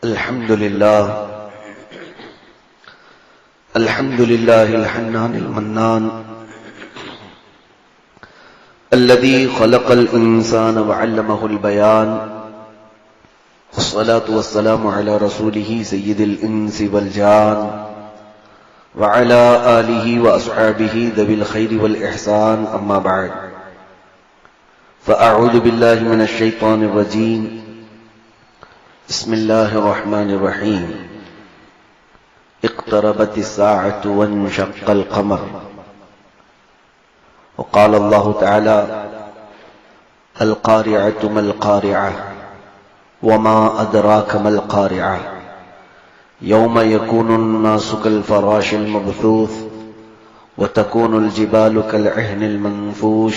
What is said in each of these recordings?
الحمد لله الحنان المنان الذي خلق الإنسان وعلمه البيان والصلاة والسلام على رسوله سيد الإنس والجان وعلى آله وأصحابه ذوي الخير والإحسان أما بعد فأعوذ بالله من الشيطان الرجيم بسم الله الرحمن الرحيم اقتربت الساعة وانشق القمر وقال الله تعالى القارعة ما القارعة وما أدراك ما القارعة يوم يكون الناس كالفراش المبثوث وتكون الجبال كالعهن المنفوش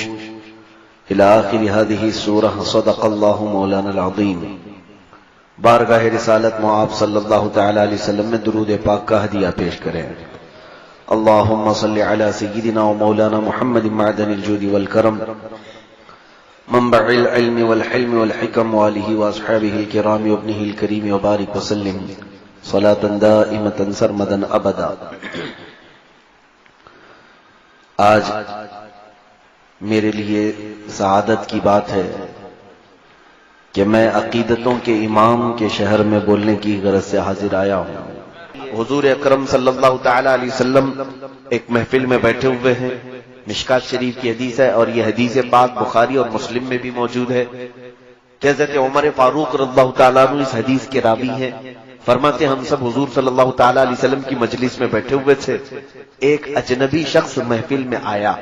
إلى آخر هذه السورة صدق الله مولانا العظيم. بارگاہ رسالت معاب صلی اللہ تعالی علیہ وسلم میں درود پاک کا ہدیہ پیش کریں. اللہم صلی علی سیدنا و مولانا محمد معدن الجود والکرم منبع العلم والحلم والحکم وآلہ واصحابہ الکرام وابنہ الکریم وبارک وسلم صلاة دائمة سرمدا ابدا. آج میرے لیے سعادت کی بات ہے کہ میں عقیدتوں کے امام کے شہر میں بولنے کی غرض سے حاضر آیا ہوں. حضور اکرم صلی اللہ تعالی علیہ وسلم ایک محفل میں بیٹھے ہوئے ہیں. مشکات شریف کی حدیث ہے اور یہ حدیث پاک بخاری اور مسلم میں بھی موجود ہے. حضرت عمر فاروق رضی اللہ تعالیٰ عنہ اس حدیث کے راوی ہیں. فرماتے ہم سب حضور صلی اللہ تعالی علیہ وسلم کی مجلس میں بیٹھے ہوئے تھے. ایک اجنبی شخص محفل میں آیا.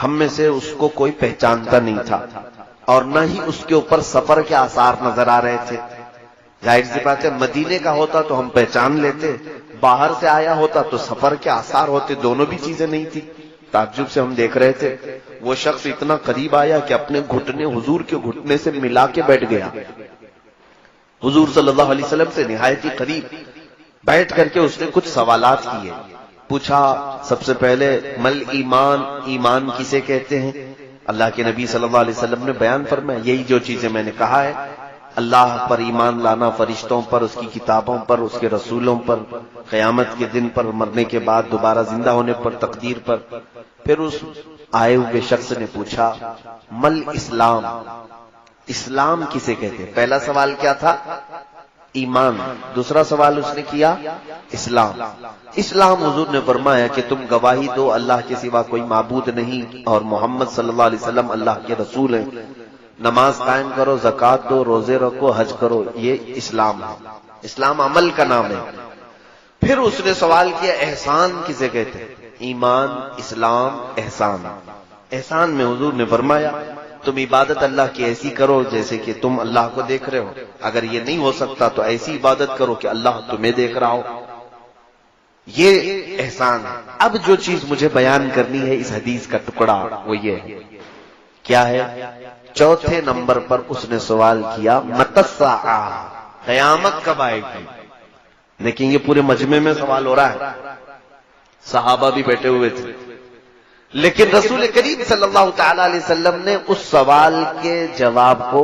ہم میں سے اس کو کوئی پہچانتا نہیں تھا اور نہ ہی اس کے اوپر سفر کے آثار نظر آ رہے تھے. ظاہر سی بات ہے مدینے کا ہوتا تو ہم پہچان لیتے, باہر سے آیا ہوتا تو سفر کے آثار ہوتے. دونوں بھی چیزیں نہیں تھی. تعجب سے ہم دیکھ رہے تھے. وہ شخص اتنا قریب آیا کہ اپنے گھٹنے حضور کے گھٹنے سے ملا کے بیٹھ گیا. حضور صلی اللہ علیہ وسلم سے نہایت ہی قریب بیٹھ کر کے اس نے کچھ سوالات کیے. پوچھا سب سے پہلے مل ایمان, ایمان کسے کہتے ہیں؟ اللہ کے نبی صلی اللہ علیہ وسلم نے بیان فرمایا یہی جو چیزیں میں نے کہا ہے, اللہ پر ایمان لانا, فرشتوں پر, اس کی کتابوں پر, اس کے رسولوں پر, قیامت کے دن پر, مرنے کے بعد دوبارہ زندہ ہونے پر, تقدیر پر. پھر اس آئے ہوئے شخص نے پوچھا مل اسلام, اسلام کسے کہتے ہیں؟ پہلا سوال کیا تھا؟ ایمان. دوسرا سوال اس نے کیا اسلام. اسلام حضور نے فرمایا کہ تم گواہی دو اللہ کے سوا کوئی معبود نہیں اور محمد صلی اللہ علیہ وسلم اللہ کے رسول ہیں. نماز قائم کرو, زکوٰۃ دو, روزے رکھو, حج کرو. یہ اسلام ہے. اسلام عمل کا نام ہے. پھر اس نے سوال کیا احسان کسے کہتے ہیں؟ ایمان, اسلام, احسان. احسان میں حضور نے فرمایا تم عبادت اللہ کی ایسی کرو جیسے کہ تم اللہ کو دیکھ رہے ہو. اگر یہ نہیں ہو سکتا تو ایسی عبادت کرو کہ اللہ تمہیں دیکھ رہا ہو. یہ احسان ہے. اب جو چیز مجھے بیان کرنی ہے اس حدیث کا ٹکڑا وہ یہ ہے. کیا ہے؟ چوتھے نمبر پر اس نے سوال کیا متی الساعہ, قیامت کب آئے گی؟ لیکن یہ پورے مجمع میں سوال ہو رہا ہے. صحابہ بھی بیٹھے ہوئے تھے, لیکن رسول کریم صلی اللہ تعالی علیہ وسلم نے اس سوال کے جواب کو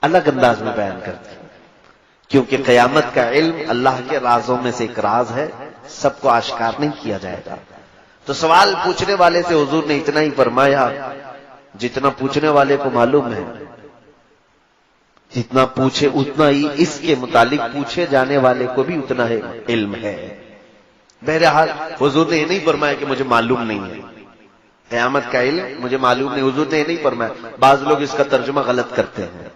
الگ انداز میں بیان کر دیا. کیونکہ قیامت کا علم اللہ کے رازوں میں سے ایک راز ہے, سب کو آشکار نہیں کیا جائے گا. تو سوال پوچھنے والے سے حضور نے اتنا ہی فرمایا جتنا پوچھنے والے کو معلوم ہے. جتنا پوچھے اتنا ہی اس کے متعلق پوچھے جانے والے کو بھی اتنا ہے علم ہے. بہرحال حضور نے یہ نہیں فرمایا کہ مجھے معلوم نہیں ہے قیامت کا علم, مجھے معلوم نہیں. حضور نے یہ نہیں فرمایا. بعض لوگ اس کا ترجمہ غلط کرتے ہیں,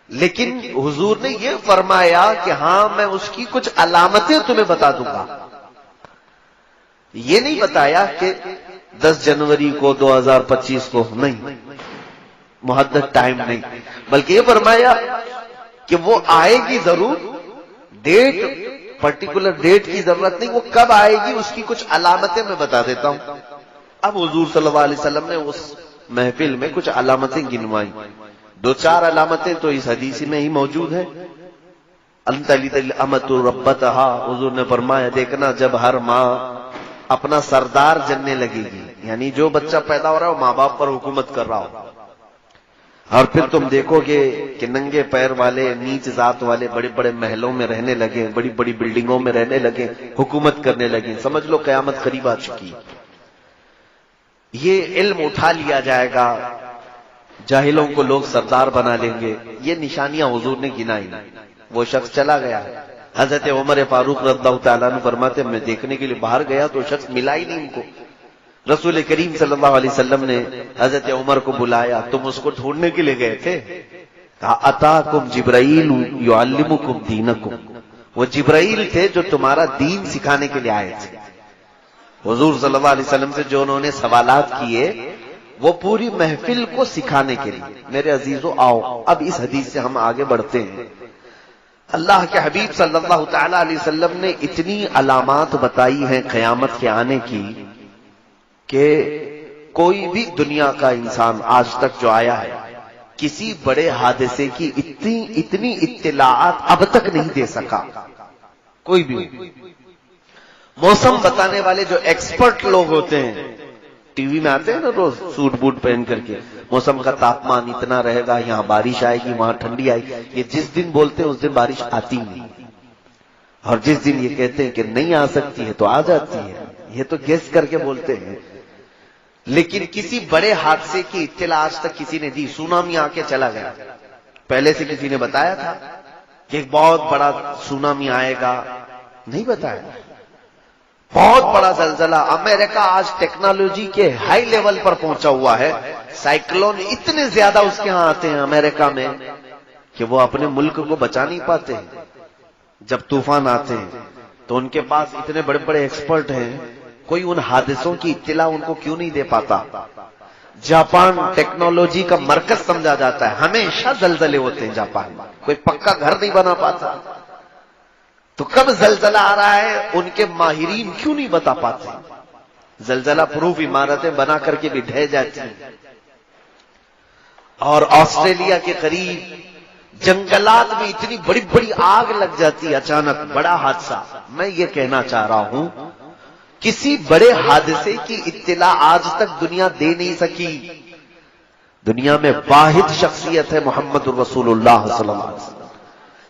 لیکن حضور نے یہ فرمایا کہ ہاں میں اس کی کچھ علامتیں تمہیں بتا دوں گا. یہ نہیں بتایا کہ 10 جنوری کو 2025 کو, نہیں, محدد ٹائم نہیں, بلکہ یہ فرمایا کہ وہ آئے گی ضرور. ڈیٹ, پرٹیکولر ڈیٹ کی ضرورت نہیں, وہ کب آئے گی اس کی کچھ علامتیں میں بتا دیتا ہوں. اب حضور صلی اللہ علیہ وسلم نے اس محفل میں کچھ علامتیں گنوائی. 2-4 علامتیں تو اس حدیث میں ہی موجود ہے. امت ربتہا, حضور نے فرمایا دیکھنا جب ہر ماں اپنا سردار جننے لگے گی, یعنی جو بچہ پیدا ہو رہا ہے وہ ماں باپ پر حکومت کر رہا ہو, اور پھر تم دیکھو گے کہ ننگے پیر والے نیچ ذات والے بڑے بڑے محلوں میں رہنے لگے، بڑی بڑی بلڈنگوں میں رہنے لگے، حکومت کرنے لگے، سمجھ لو قیامت قریب آ چکی۔ یہ علم اٹھا لیا جائے گا، جاہلوں کو لوگ سردار بنا لیں گے، یہ نشانیاں حضور نے گنائی۔ وہ شخص چلا گیا، حضرت عمر فاروق رضی اللہ تعالیٰ عنہ فرماتے میں دیکھنے کے لیے باہر گیا تو شخص ملا ہی نہیں ان کو۔ رسول کریم صلی اللہ علیہ وسلم نے حضرت عمر کو بلایا، تم اس کو ڈھونڈنے کے لیے گئے تھے؟ کہا اتاکم جبرائیل یعلمکم دینکم، وہ جبرائیل تھے جو تمہارا دین سکھانے کے لیے آئے تھے۔ حضور صلی اللہ علیہ وسلم سے جو انہوں نے سوالات کیے وہ پوری محفل کو سکھانے کے لیے۔ میرے عزیزو آؤ اب اس حدیث سے ہم آگے بڑھتے ہیں۔ اللہ کے حبیب صلی اللہ تعالی علیہ وسلم نے اتنی علامات بتائی ہیں قیامت کے آنے کی کہ کوئی بھی دنیا کا انسان آج تک جو آیا ہے کسی بڑے حادثے کی اتنی اطلاعات اب تک نہیں دے سکا، کوئی بھی۔ موسم بتانے والے جو ایکسپرٹ لوگ ہوتے ہیں، ٹی وی میں آتے ہیں نا روز سوٹ بوٹ پہن کر کے، موسم کا تاپمان اتنا رہے گا، یہاں بارش آئے گی، وہاں ٹھنڈی آئے گی، یہ جس دن بولتے ہیں اس دن بارش آتی نہیں، اور جس دن یہ کہتے ہیں کہ نہیں آ سکتی ہے تو آ جاتی ہے۔ یہ تو گیس کر کے بولتے ہیں، لیکن کسی بڑے حادثے کی اطلاع آج تک کسی نے دی؟ سونامی آ کے چلا گیا، پہلے سے کسی نے بتایا تھا کہ ایک بہت بڑا سونامی آئے گا؟ نہیں بتایا۔ بہت بڑا زلزلہ، امریکہ آج ٹیکنالوجی کے ہائی لیول پر پہنچا ہوا ہے، سائیکلون اتنے زیادہ اس کے ہاں آتے ہیں امریکہ میں کہ وہ اپنے ملک کو بچا نہیں پاتے ہیں۔ جب طوفان آتے ہیں تو ان کے پاس اتنے بڑے بڑے ایکسپرٹ ہیں، کوئی ان حادثوں کی اطلاع ان کو کیوں نہیں دے پاتا؟ جاپان ٹیکنالوجی کا مرکز سمجھا جاتا ہے، ہمیشہ زلزلے ہوتے ہیں جاپان میں، کوئی پکا گھر نہیں بنا پاتا، تو کب زلزلہ آ رہا ہے ان کے ماہرین کیوں نہیں بتا پاتے؟ زلزلہ پروف عمارتیں بنا کر کے بھی ڈھہ جاتی ہیں۔ اور آسٹریلیا کے قریب جنگلات میں اتنی بڑی بڑی آگ لگ جاتی ہے، اچانک بڑا حادثہ۔ میں یہ کہنا چاہ رہا ہوں کسی بڑے حادثے کی اطلاع آج تک دنیا دے نہیں سکی۔ دنیا میں واحد شخصیت ہے محمد الرسول اللہ صلی اللہ علیہ وسلم،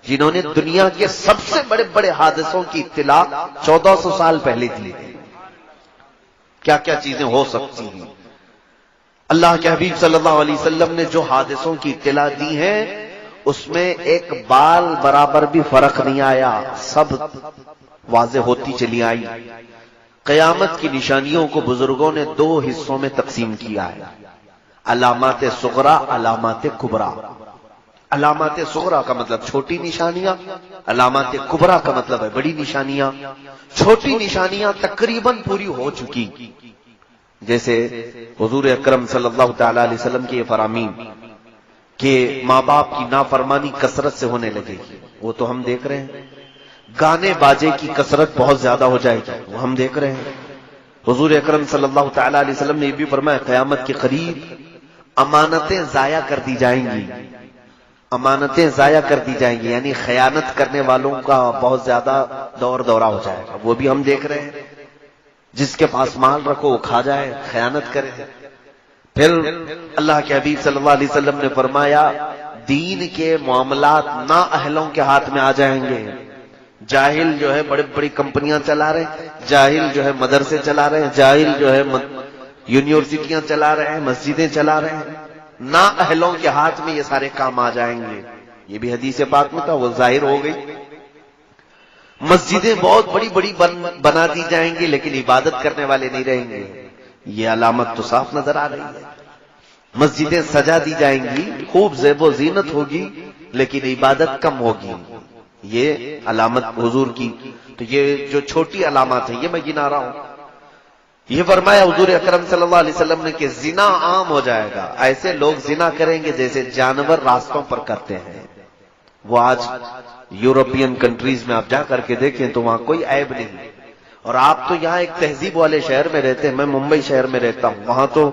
جنہوں نے دنیا کے سب سے بڑے بڑے حادثوں کی اطلاع 1400 سال پہلے دی ہے۔ کیا کیا چیزیں ہو سکتی ہیں؟ اللہ کے حبیب صلی اللہ علیہ وسلم نے جو حادثوں کی اطلاع دی ہے اس میں ایک بال برابر بھی فرق نہیں آیا، سب واضح ہوتی چلی آئی۔ قیامت کی نشانیوں کو بزرگوں نے دو حصوں میں تقسیم کیا ہے، علامات صغرا، علامات کبرا۔ علامات صغرا کا مطلب چھوٹی نشانیاں، علامات کبرا کا مطلب ہے بڑی نشانیاں۔ چھوٹی نشانیاں تقریباً پوری ہو چکی، جیسے حضور اکرم صلی اللہ تعالی علیہ وسلم کے یہ فرامین کہ ماں باپ کی نافرمانی کثرت سے ہونے لگے گی، وہ تو ہم دیکھ رہے ہیں۔ گانے باجے کی کثرت بہت زیادہ ہو جائے گی، وہ ہم دیکھ رہے ہیں۔ حضور اکرم صلی اللہ تعالی علیہ وسلم نے یہ بھی فرمایا قیامت کے قریب امانتیں ضائع کر دی جائیں گی، امانتیں ضائع کر دی جائیں گی، یعنی خیانت کرنے والوں کا بہت زیادہ دور دورہ ہو جائے گا، وہ بھی ہم دیکھ رہے ہیں۔ جس کے پاس مال رکھو وہ کھا جائے، خیانت کرے۔ پھر اللہ کے حبیب صلی اللہ علیہ وسلم نے فرمایا دین کے معاملات نااہلوں کے ہاتھ میں آ جائیں گے۔ جاہل جو ہے بڑی بڑی کمپنیاں چلا رہے ہیں، جاہل جو ہے مدرسے چلا رہے ہیں، جاہل جو ہے یونیورسٹیاں چلا رہے ہیں، مسجدیں چلا رہے ہیں، نااہلوں کے ہاتھ میں یہ سارے کام آ جائیں گے۔ یہ بھی حدیث پاک میں تھا، وہ ظاہر ہو گئی۔ مسجدیں بہت بڑی بڑی بنا دی جائیں گی لیکن عبادت کرنے والے نہیں رہیں گے، یہ علامت تو صاف نظر آ رہی ہے۔ مسجدیں سجا دی جائیں گی، خوب زیب و زینت ہوگی لیکن عبادت کم ہوگی، یہ علامت حضور کی۔ تو یہ جو چھوٹی علامات ہیں یہ میں گنا رہا ہوں۔ یہ فرمایا حضور اکرم صلی اللہ علیہ وسلم نے کہ زنا عام ہو جائے گا، ایسے لوگ زنا کریں گے جیسے جانور راستوں پر کرتے ہیں۔ وہ آج یورپین کنٹریز میں آپ جا کر کے دیکھیں تو وہاں کوئی عیب نہیں، اور آپ تو یہاں ایک تہذیب والے شہر میں رہتے ہیں، میں ممبئی شہر میں رہتا ہوں، وہاں تو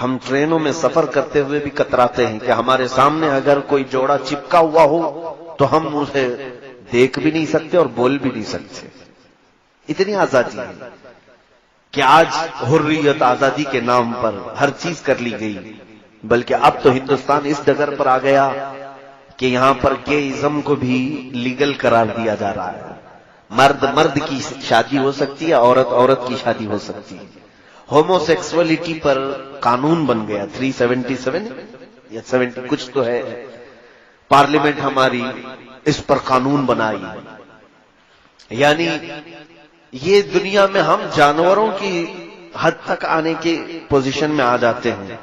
ہم ٹرینوں میں سفر کرتے ہوئے بھی کتراتے ہیں کہ ہمارے سامنے اگر کوئی جوڑا چپکا ہوا ہو تو ہم اسے دیکھ بھی نہیں سکتے اور بول بھی نہیں سکتے۔ اتنی آزادی ہے کہ آج حریت آزادی کے نام پر ہر چیز کر لی گئی۔ بلکہ اب تو ہندوستان اس ڈگر پر آ گیا کہ یہاں پر گےازم کو بھی لیگل قرار دیا جا رہا ہے. مرد مرد کی شادی ہو سکتی ہے، عورت عورت کی شادی ہو سکتی ہے. ہومو سیکسولیٹی پر قانون بن گیا 377 یا 70 کچھ تو ہے. پارلیمنٹ ہماری اس پر قانون بنائی. یعنی یہ دنیا میں ہم جانوروں کی حد تک آنے کی پوزیشن میں آ جاتے ہیں.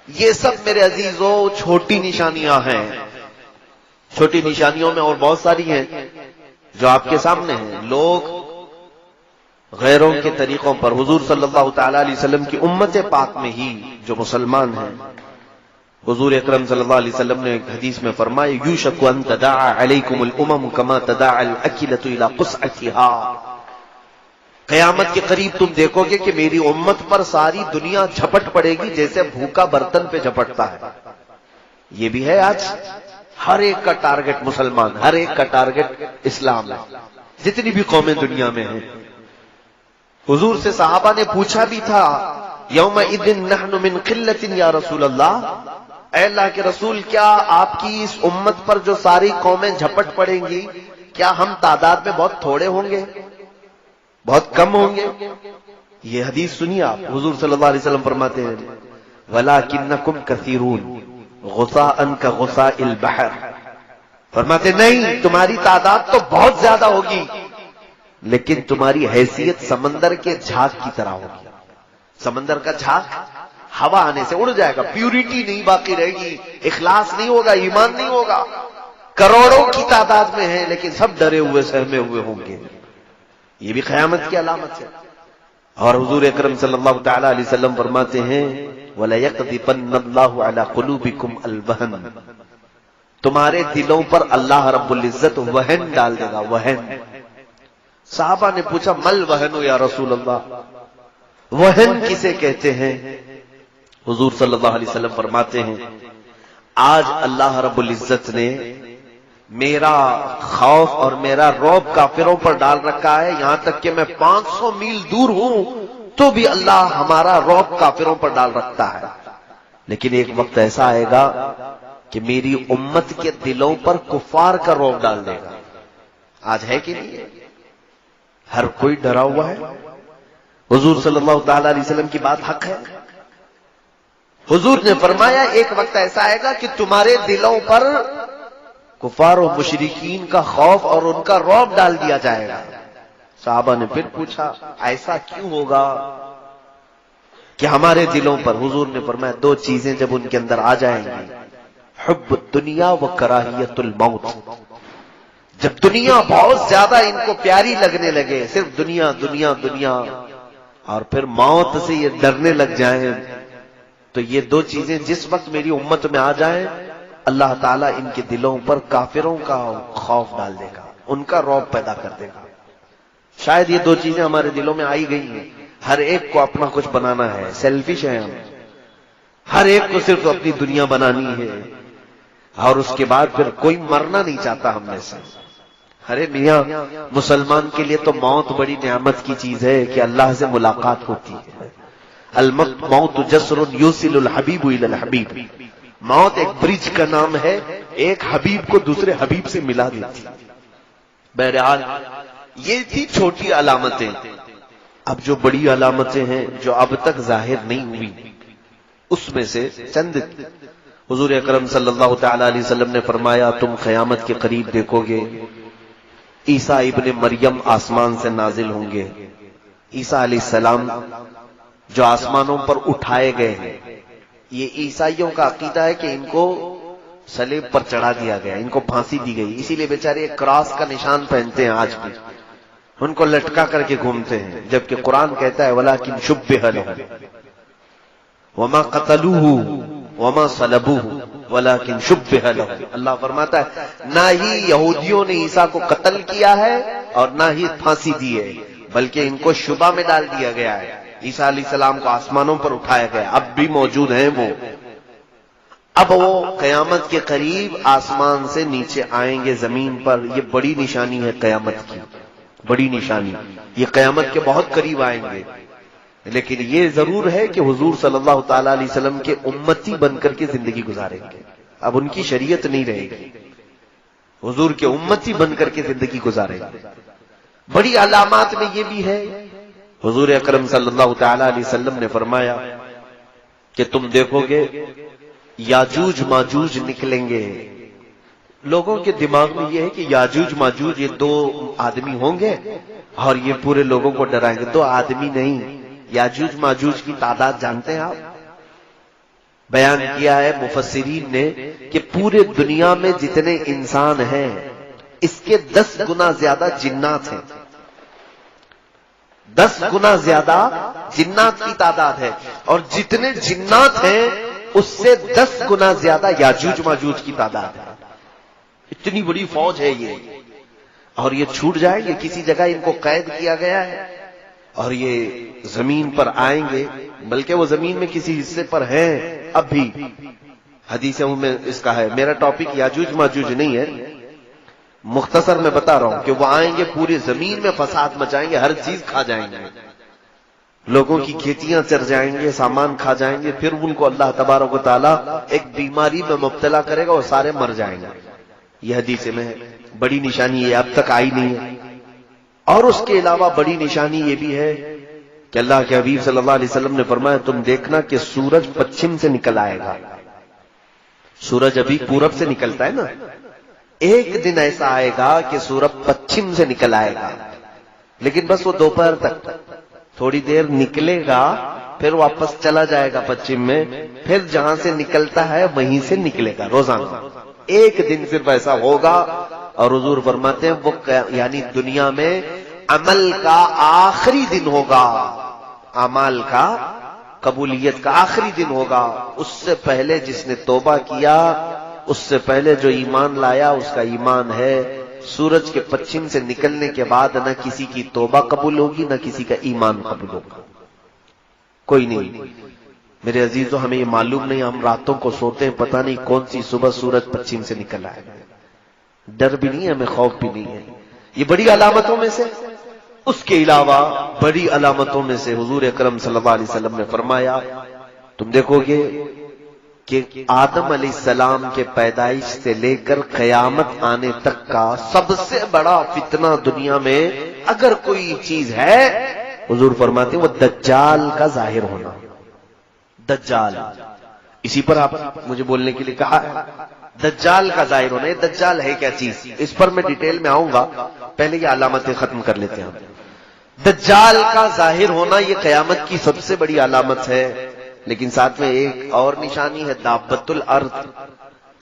یہ سب میرے عزیزوں چھوٹی نشانیاں ہیں. چھوٹی نشانیوں میں اور بہت ساری ہیں جو آپ کے سامنے ہیں. لوگ غیروں کے طریقوں پر، حضور صلی اللہ تعالی علیہ وسلم کی امت پاک میں ہی جو مسلمان ہیں، حضور اکرم صلی اللہ علیہ وسلم نے ایک حدیث میں فرمایا یوشک ان تداعى علیکم الامم کما تداعى الاکلۃ الى قصعتها. قیامت کے قریب تم دیکھو گے کہ میری امت پر ساری دنیا جھپٹ پڑے گی جیسے بھوکا برتن پہ جھپٹتا ہے. یہ بھی ہے آج ہر ایک کا ٹارگٹ مسلمان، ہر ایک کا ٹارگٹ اسلام ہے، جتنی بھی قومیں دنیا میں ہیں. حضور سے صحابہ نے پوچھا بھی تھا یومئذ نحن من قلۃ یا رسول اللہ، اے اللہ کے رسول کیا آپ کی اس امت پر جو ساری قومیں جھپٹ پڑیں گی کیا ہم تعداد میں بہت تھوڑے ہوں گے، بہت کم ہوں گے؟ یہ حدیث سنیے آپ. حضور صلی اللہ علیہ وسلم فرماتے ہیں وَلَكِنَّكُمْ كَثِيرُونَ غُثَاءً كَغُثَاءِ الْبَحْرِ. فرماتے نہیں تمہاری تعداد تو بہت زیادہ ہوگی لیکن تمہاری حیثیت سمندر کے جھاگ کی طرح ہوگی. سمندر کا جھاگ ہوا آنے سے اڑ جائے گا، پیوریٹی نہیں باقی رہے گی، اخلاص نہیں ہوگا، ایمان نہیں ہوگا. کروڑوں کی تعداد میں ہیں لیکن سب ڈرے ہوئے سہمے ہوئے ہوں گے. یہ بھی قیامت کی علامت ہے. اور حضور اکرم صلی اللہ تعالی علیہ وسلم فرماتے ہیں وَلَيَقْذِفَنَّ اللَّهُ عَلَى قُلُوبِكُمْ الْوَهْنَ. تمہارے دلوں پر اللہ رب العزت وہن ڈال دے گا. وہن. صحابہ نے پوچھا مل وہن یا رسول اللہ، وہن کسے کہتے ہیں؟ حضور صلی اللہ علیہ وسلم فرماتے ہیں آج اللہ رب العزت نے میرا خوف اور میرا رعب کافروں پر ڈال رکھا ہے، یہاں تک کہ میں 500 میل دور ہوں تو بھی اللہ ہمارا رعب کافروں پر ڈال رکھتا ہے. لیکن ایک وقت ایسا آئے گا کہ میری امت کے دلوں پر کفار کا رعب ڈال دے گا. آج ہے کہ نہیں؟ ہر کوئی ڈرا ہوا ہے. حضور صلی اللہ تعالی علیہ وسلم کی بات حق ہے. حضور نے فرمایا ایک وقت ایسا آئے گا کہ تمہارے دلوں پر کفار و مشرکین کا خوف اور ان کا رعب ڈال دیا جائے گا. صحابہ نے پھر پوچھا ایسا کیوں ہوگا کہ ہمارے دلوں پر؟ حضور نے فرمایا دو چیزیں جب ان کے اندر آ جائیں گی، حب الدنیا و کراہیت الموت. جب دنیا بہت زیادہ ان کو پیاری لگنے لگے، صرف دنیا دنیا دنیا، اور پھر موت سے یہ ڈرنے لگ جائیں، تو یہ دو چیزیں جس وقت میری امت میں آ جائیں اللہ تعالیٰ ان کے دلوں پر کافروں کا خوف ڈال دے گا، ان کا رعب پیدا کر دے گا. شاید یہ دو چیزیں ہمارے دلوں میں آئی گئی ہیں. ہر ایک کو اپنا کچھ بنانا ہے، سیلفش ہیں ہم، ہر ایک کو صرف اپنی دنیا بنانی ہے، اور اس کے بعد پھر کوئی مرنا نہیں چاہتا ہم میں سے. ارے میاں مسلمان کے لیے تو موت بڑی نعمت کی چیز ہے کہ اللہ سے ملاقات ہوتی ہے. الموت جسر یوصل الحبیب الی الحبیب. موت ایک برج کا نام ہے، ایک حبیب کو دوسرے حبیب سے ملا دیتی. بہرحال یہ تھی چھوٹی علامتیں. اب جو بڑی علامتیں ہیں جو اب تک ظاہر نہیں ہوئی، اس میں سے چند حضور اکرم صلی اللہ تعالی علیہ وسلم نے فرمایا تم قیامت کے قریب دیکھو گے عیسیٰ ابن مریم آسمان سے نازل ہوں گے. عیسیٰ علیہ السلام جو آسمانوں پر اٹھائے گئے ہیں، یہ عیسائیوں کا عقیدہ ہے کہ ان کو صلیب پر چڑھا دیا گیا، ان کو پھانسی دی گئی، اسی لیے بیچارے ایک کراس کا نشان پہنتے ہیں آج بھی، ان کو لٹکا کر کے گھومتے ہیں. جبکہ قرآن کہتا ہے وَلَٰكِن شُبِّهَ لَهُمْ وَمَا قَتَلُوهُ وَمَا صَلَبُوهُ وَلَٰكِن شُبِّهَ لَهُمْ. اللہ فرماتا ہے نہ ہی یہودیوں نے عیسیٰ کو قتل کیا ہے اور نہ ہی پھانسی دی ہے، بلکہ ان کو شبہ میں ڈال دیا گیا ہے. عیسیٰ علیہ السلام کو آسمانوں پر اٹھایا گیا، اب بھی موجود ہیں وہ. اب وہ قیامت کے قریب آسمان سے نیچے آئیں گے زمین پر. یہ بڑی نشانی ہے قیامت کی، بڑی نشانی. یہ قیامت کے بہت قریب آئیں گے. لیکن یہ ضرور ہے کہ حضور صلی اللہ تعالی علیہ وسلم کے امتی بن کر کے زندگی گزاریں گے. اب ان کی شریعت نہیں رہے گی، حضور کے امتی بن کر کے زندگی گزاریں گے. بڑی علامات میں یہ بھی ہے، حضور اکرم صلی اللہ تعالی علیہ وسلم نے فرمایا کہ تم دیکھو گے یاجوج ماجوج نکلیں گے. لوگوں کے دماغ میں یہ ہے کہ یاجوج ماجوج یہ 2 آدمی ہوں گے اور یہ پورے لوگوں کو ڈرائیں گے. 2 آدمی نہیں، یاجوج ماجوج کی تعداد جانتے ہیں آپ؟ بیان کیا ہے مفسرین نے کہ پورے دنیا میں جتنے انسان ہیں اس کے 10 گنا زیادہ جنات ہیں. 10 گنا زیادہ جنات کی تعداد ہے، اور جتنے جنات ہیں اس سے 10 گنا زیادہ یاجوج ماجوج کی تعداد ہے. اتنی بڑی فوج ہے یہ، اور یہ چھوٹ جائے گی. کسی جگہ ان کو قید کیا گیا ہے اور یہ زمین پر آئیں گے، بلکہ وہ زمین میں کسی حصے پر ہیں اب بھی. حدیثوں میں اس کا ہے. میرا ٹاپک یاجوج ماجوج نہیں ہے، مختصر میں بتا رہا ہوں کہ وہ آئیں گے، پوری زمین میں فساد مچائیں گے، ہر چیز کھا جائیں گے، لوگوں کی کھیتیاں چر جائیں گے، سامان کھا جائیں گے. پھر ان کو اللہ تبارک و تعالیٰ ایک بیماری میں مبتلا کرے گا اور سارے مر جائیں گے. یہ حدیث میں ہے. بڑی نشانی یہ اب تک آئی نہیں ہے. اور اس کے علاوہ بڑی نشانی یہ بھی ہے کہ اللہ کے حبیب صلی اللہ علیہ وسلم نے فرمایا تم دیکھنا کہ سورج پچھم سے نکل آئے گا. سورج ابھی پورب سے نکلتا ہے نا، ایک دن ایسا آئے گا کہ سورج پچھم سے نکل آئے گا، لیکن بس وہ دوپہر تک تھوڑی دیر نکلے گا، پھر واپس چلا جائے گا پچھم میں. پھر جہاں سے نکلتا ہے وہیں سے نکلے گا روزانہ. ایک دن صرف ایسا ہوگا. اور حضور فرماتے ہیں وہ یعنی دنیا میں عمل کا آخری دن ہوگا، اعمال کا قبولیت کا آخری دن ہوگا. اس سے پہلے جس نے توبہ کیا، اس سے پہلے جو ایمان لایا اس کا ایمان ہے. سورج کے پچھم سے نکلنے کے بعد نہ کسی کی توبہ قبول ہوگی نہ کسی کا ایمان قبول ہوگا، کوئی نہیں. میرے عزیزو ہمیں یہ معلوم نہیں، ہم راتوں کو سوتے ہیں پتہ نہیں کون سی صبح سورج پچھم سے نکل آئے. ڈر بھی نہیں ہے، ہمیں خوف بھی نہیں ہے. یہ بڑی علامتوں میں سے. اس کے علاوہ بڑی علامتوں میں سے حضور اکرم صلی اللہ علیہ وسلم نے فرمایا تم دیکھو گے کہ آدم علیہ السلام کے پیدائش سے لے کر قیامت آنے تک کا سب سے بڑا فتنہ دنیا میں اگر کوئی چیز ہے، حضور فرماتے ہیں وہ دجال کا ظاہر ہونا. دجال، اسی پر آپ مجھے بولنے کے لیے کہا ہے. دجال کا ظاہر ہونا. یہ دجال ہے کیا چیز، اس پر میں ڈیٹیل میں آؤں گا، پہلے یہ علامتیں ختم کر لیتے ہیں. دجال کا ظاہر ہونا یہ قیامت کی سب سے بڑی علامت ہے. لیکن ساتھ میں ایک اور نشانی ہے، دابۃ الارض.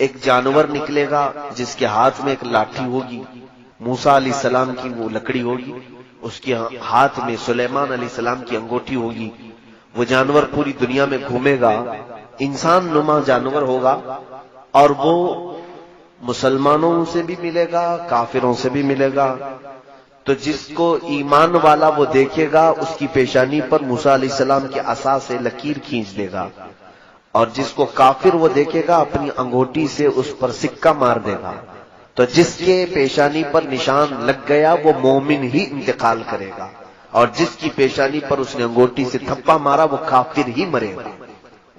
ایک جانور نکلے گا جس کے ہاتھ میں ایک لاٹھی ہوگی، موسیٰ علیہ السلام کی وہ لکڑی ہوگی، اس کے ہاتھ میں سلیمان علیہ السلام کی انگوٹھی ہوگی. وہ جانور پوری دنیا میں گھومے گا، انسان نما جانور ہوگا، اور وہ مسلمانوں سے بھی ملے گا، کافروں سے بھی ملے گا. تو جس کو ایمان والا وہ دیکھے گا اس کی پیشانی پر موسیٰ علیہ السلام کے عصا سے لکیر کھینچ دے گا، اور جس کو کافر وہ دیکھے گا اپنی انگوٹھی سے اس پر سکہ مار دے گا. تو جس کے پیشانی پر نشان لگ گیا وہ مومن ہی انتقال کرے گا، اور جس کی پیشانی پر اس نے انگوٹھی سے تھپا مارا وہ کافر ہی مرے گا.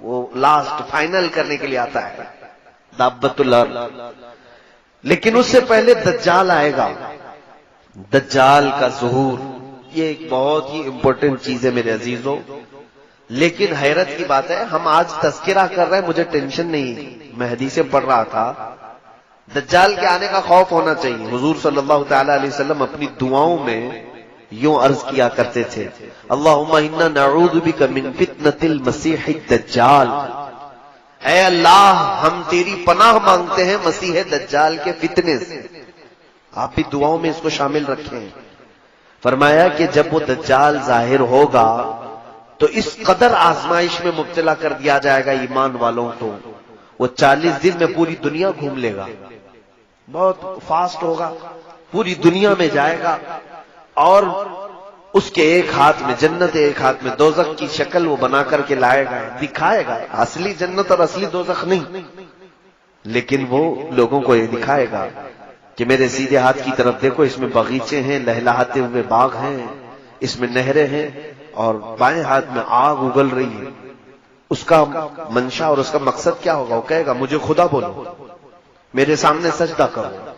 وہ لاسٹ فائنل کرنے کے لیے آتا ہے دابۃ الارض. لیکن اس سے پہلے دجال آئے گا. دجال کا ظہور یہ ایک بہت ہی امپورٹنٹ چیز ہے میرے عزیزوں. لیکن حیرت کی بات ہے ہم آج تذکرہ کر رہے ہیں، مجھے ٹینشن نہیں، میں حدیثیں پڑھ رہا تھا. دجال کے آنے کا خوف ہونا چاہیے. حضور صلی اللہ تعالی علیہ وسلم اپنی دعاؤں میں یوں عرض کیا کرتے تھے، اللہم انا نعوذ بک من فتنة المسیح الدجال. اے اللہ ہم تیری پناہ مانگتے ہیں مسیح دجال کے فتنے سے. آپ بھی دعاؤں میں اس کو شامل رکھیں. فرمایا کہ جب وہ دجال ظاہر ہوگا تو اس قدر آزمائش میں مبتلا کر دیا جائے گا ایمان والوں کو، وہ 40 دن میں پوری دنیا گھوم لے گا. بہت فاسٹ ہوگا، پوری دنیا میں جائے گا، اور اس کے ایک ہاتھ میں جنت ایک ہاتھ میں دوزخ کی شکل وہ بنا کر کے لائے گا، دکھائے گا. اصلی جنت اور اصلی دوزخ نہیں، لیکن وہ لوگوں کو یہ دکھائے گا کہ میرے سیدھے ہاتھ کی طرف دیکھو، اس میں باغیچے ہیں، لہلہاتے ہوئے باغ ہیں، اس میں نہریں ہیں، اور بائیں ہاتھ میں آگ اگل رہی ہے، اس کا منشا اور اس کا مقصد کیا ہوگا؟ وہ کہے گا مجھے خدا بولو، میرے سامنے سجدہ کرو۔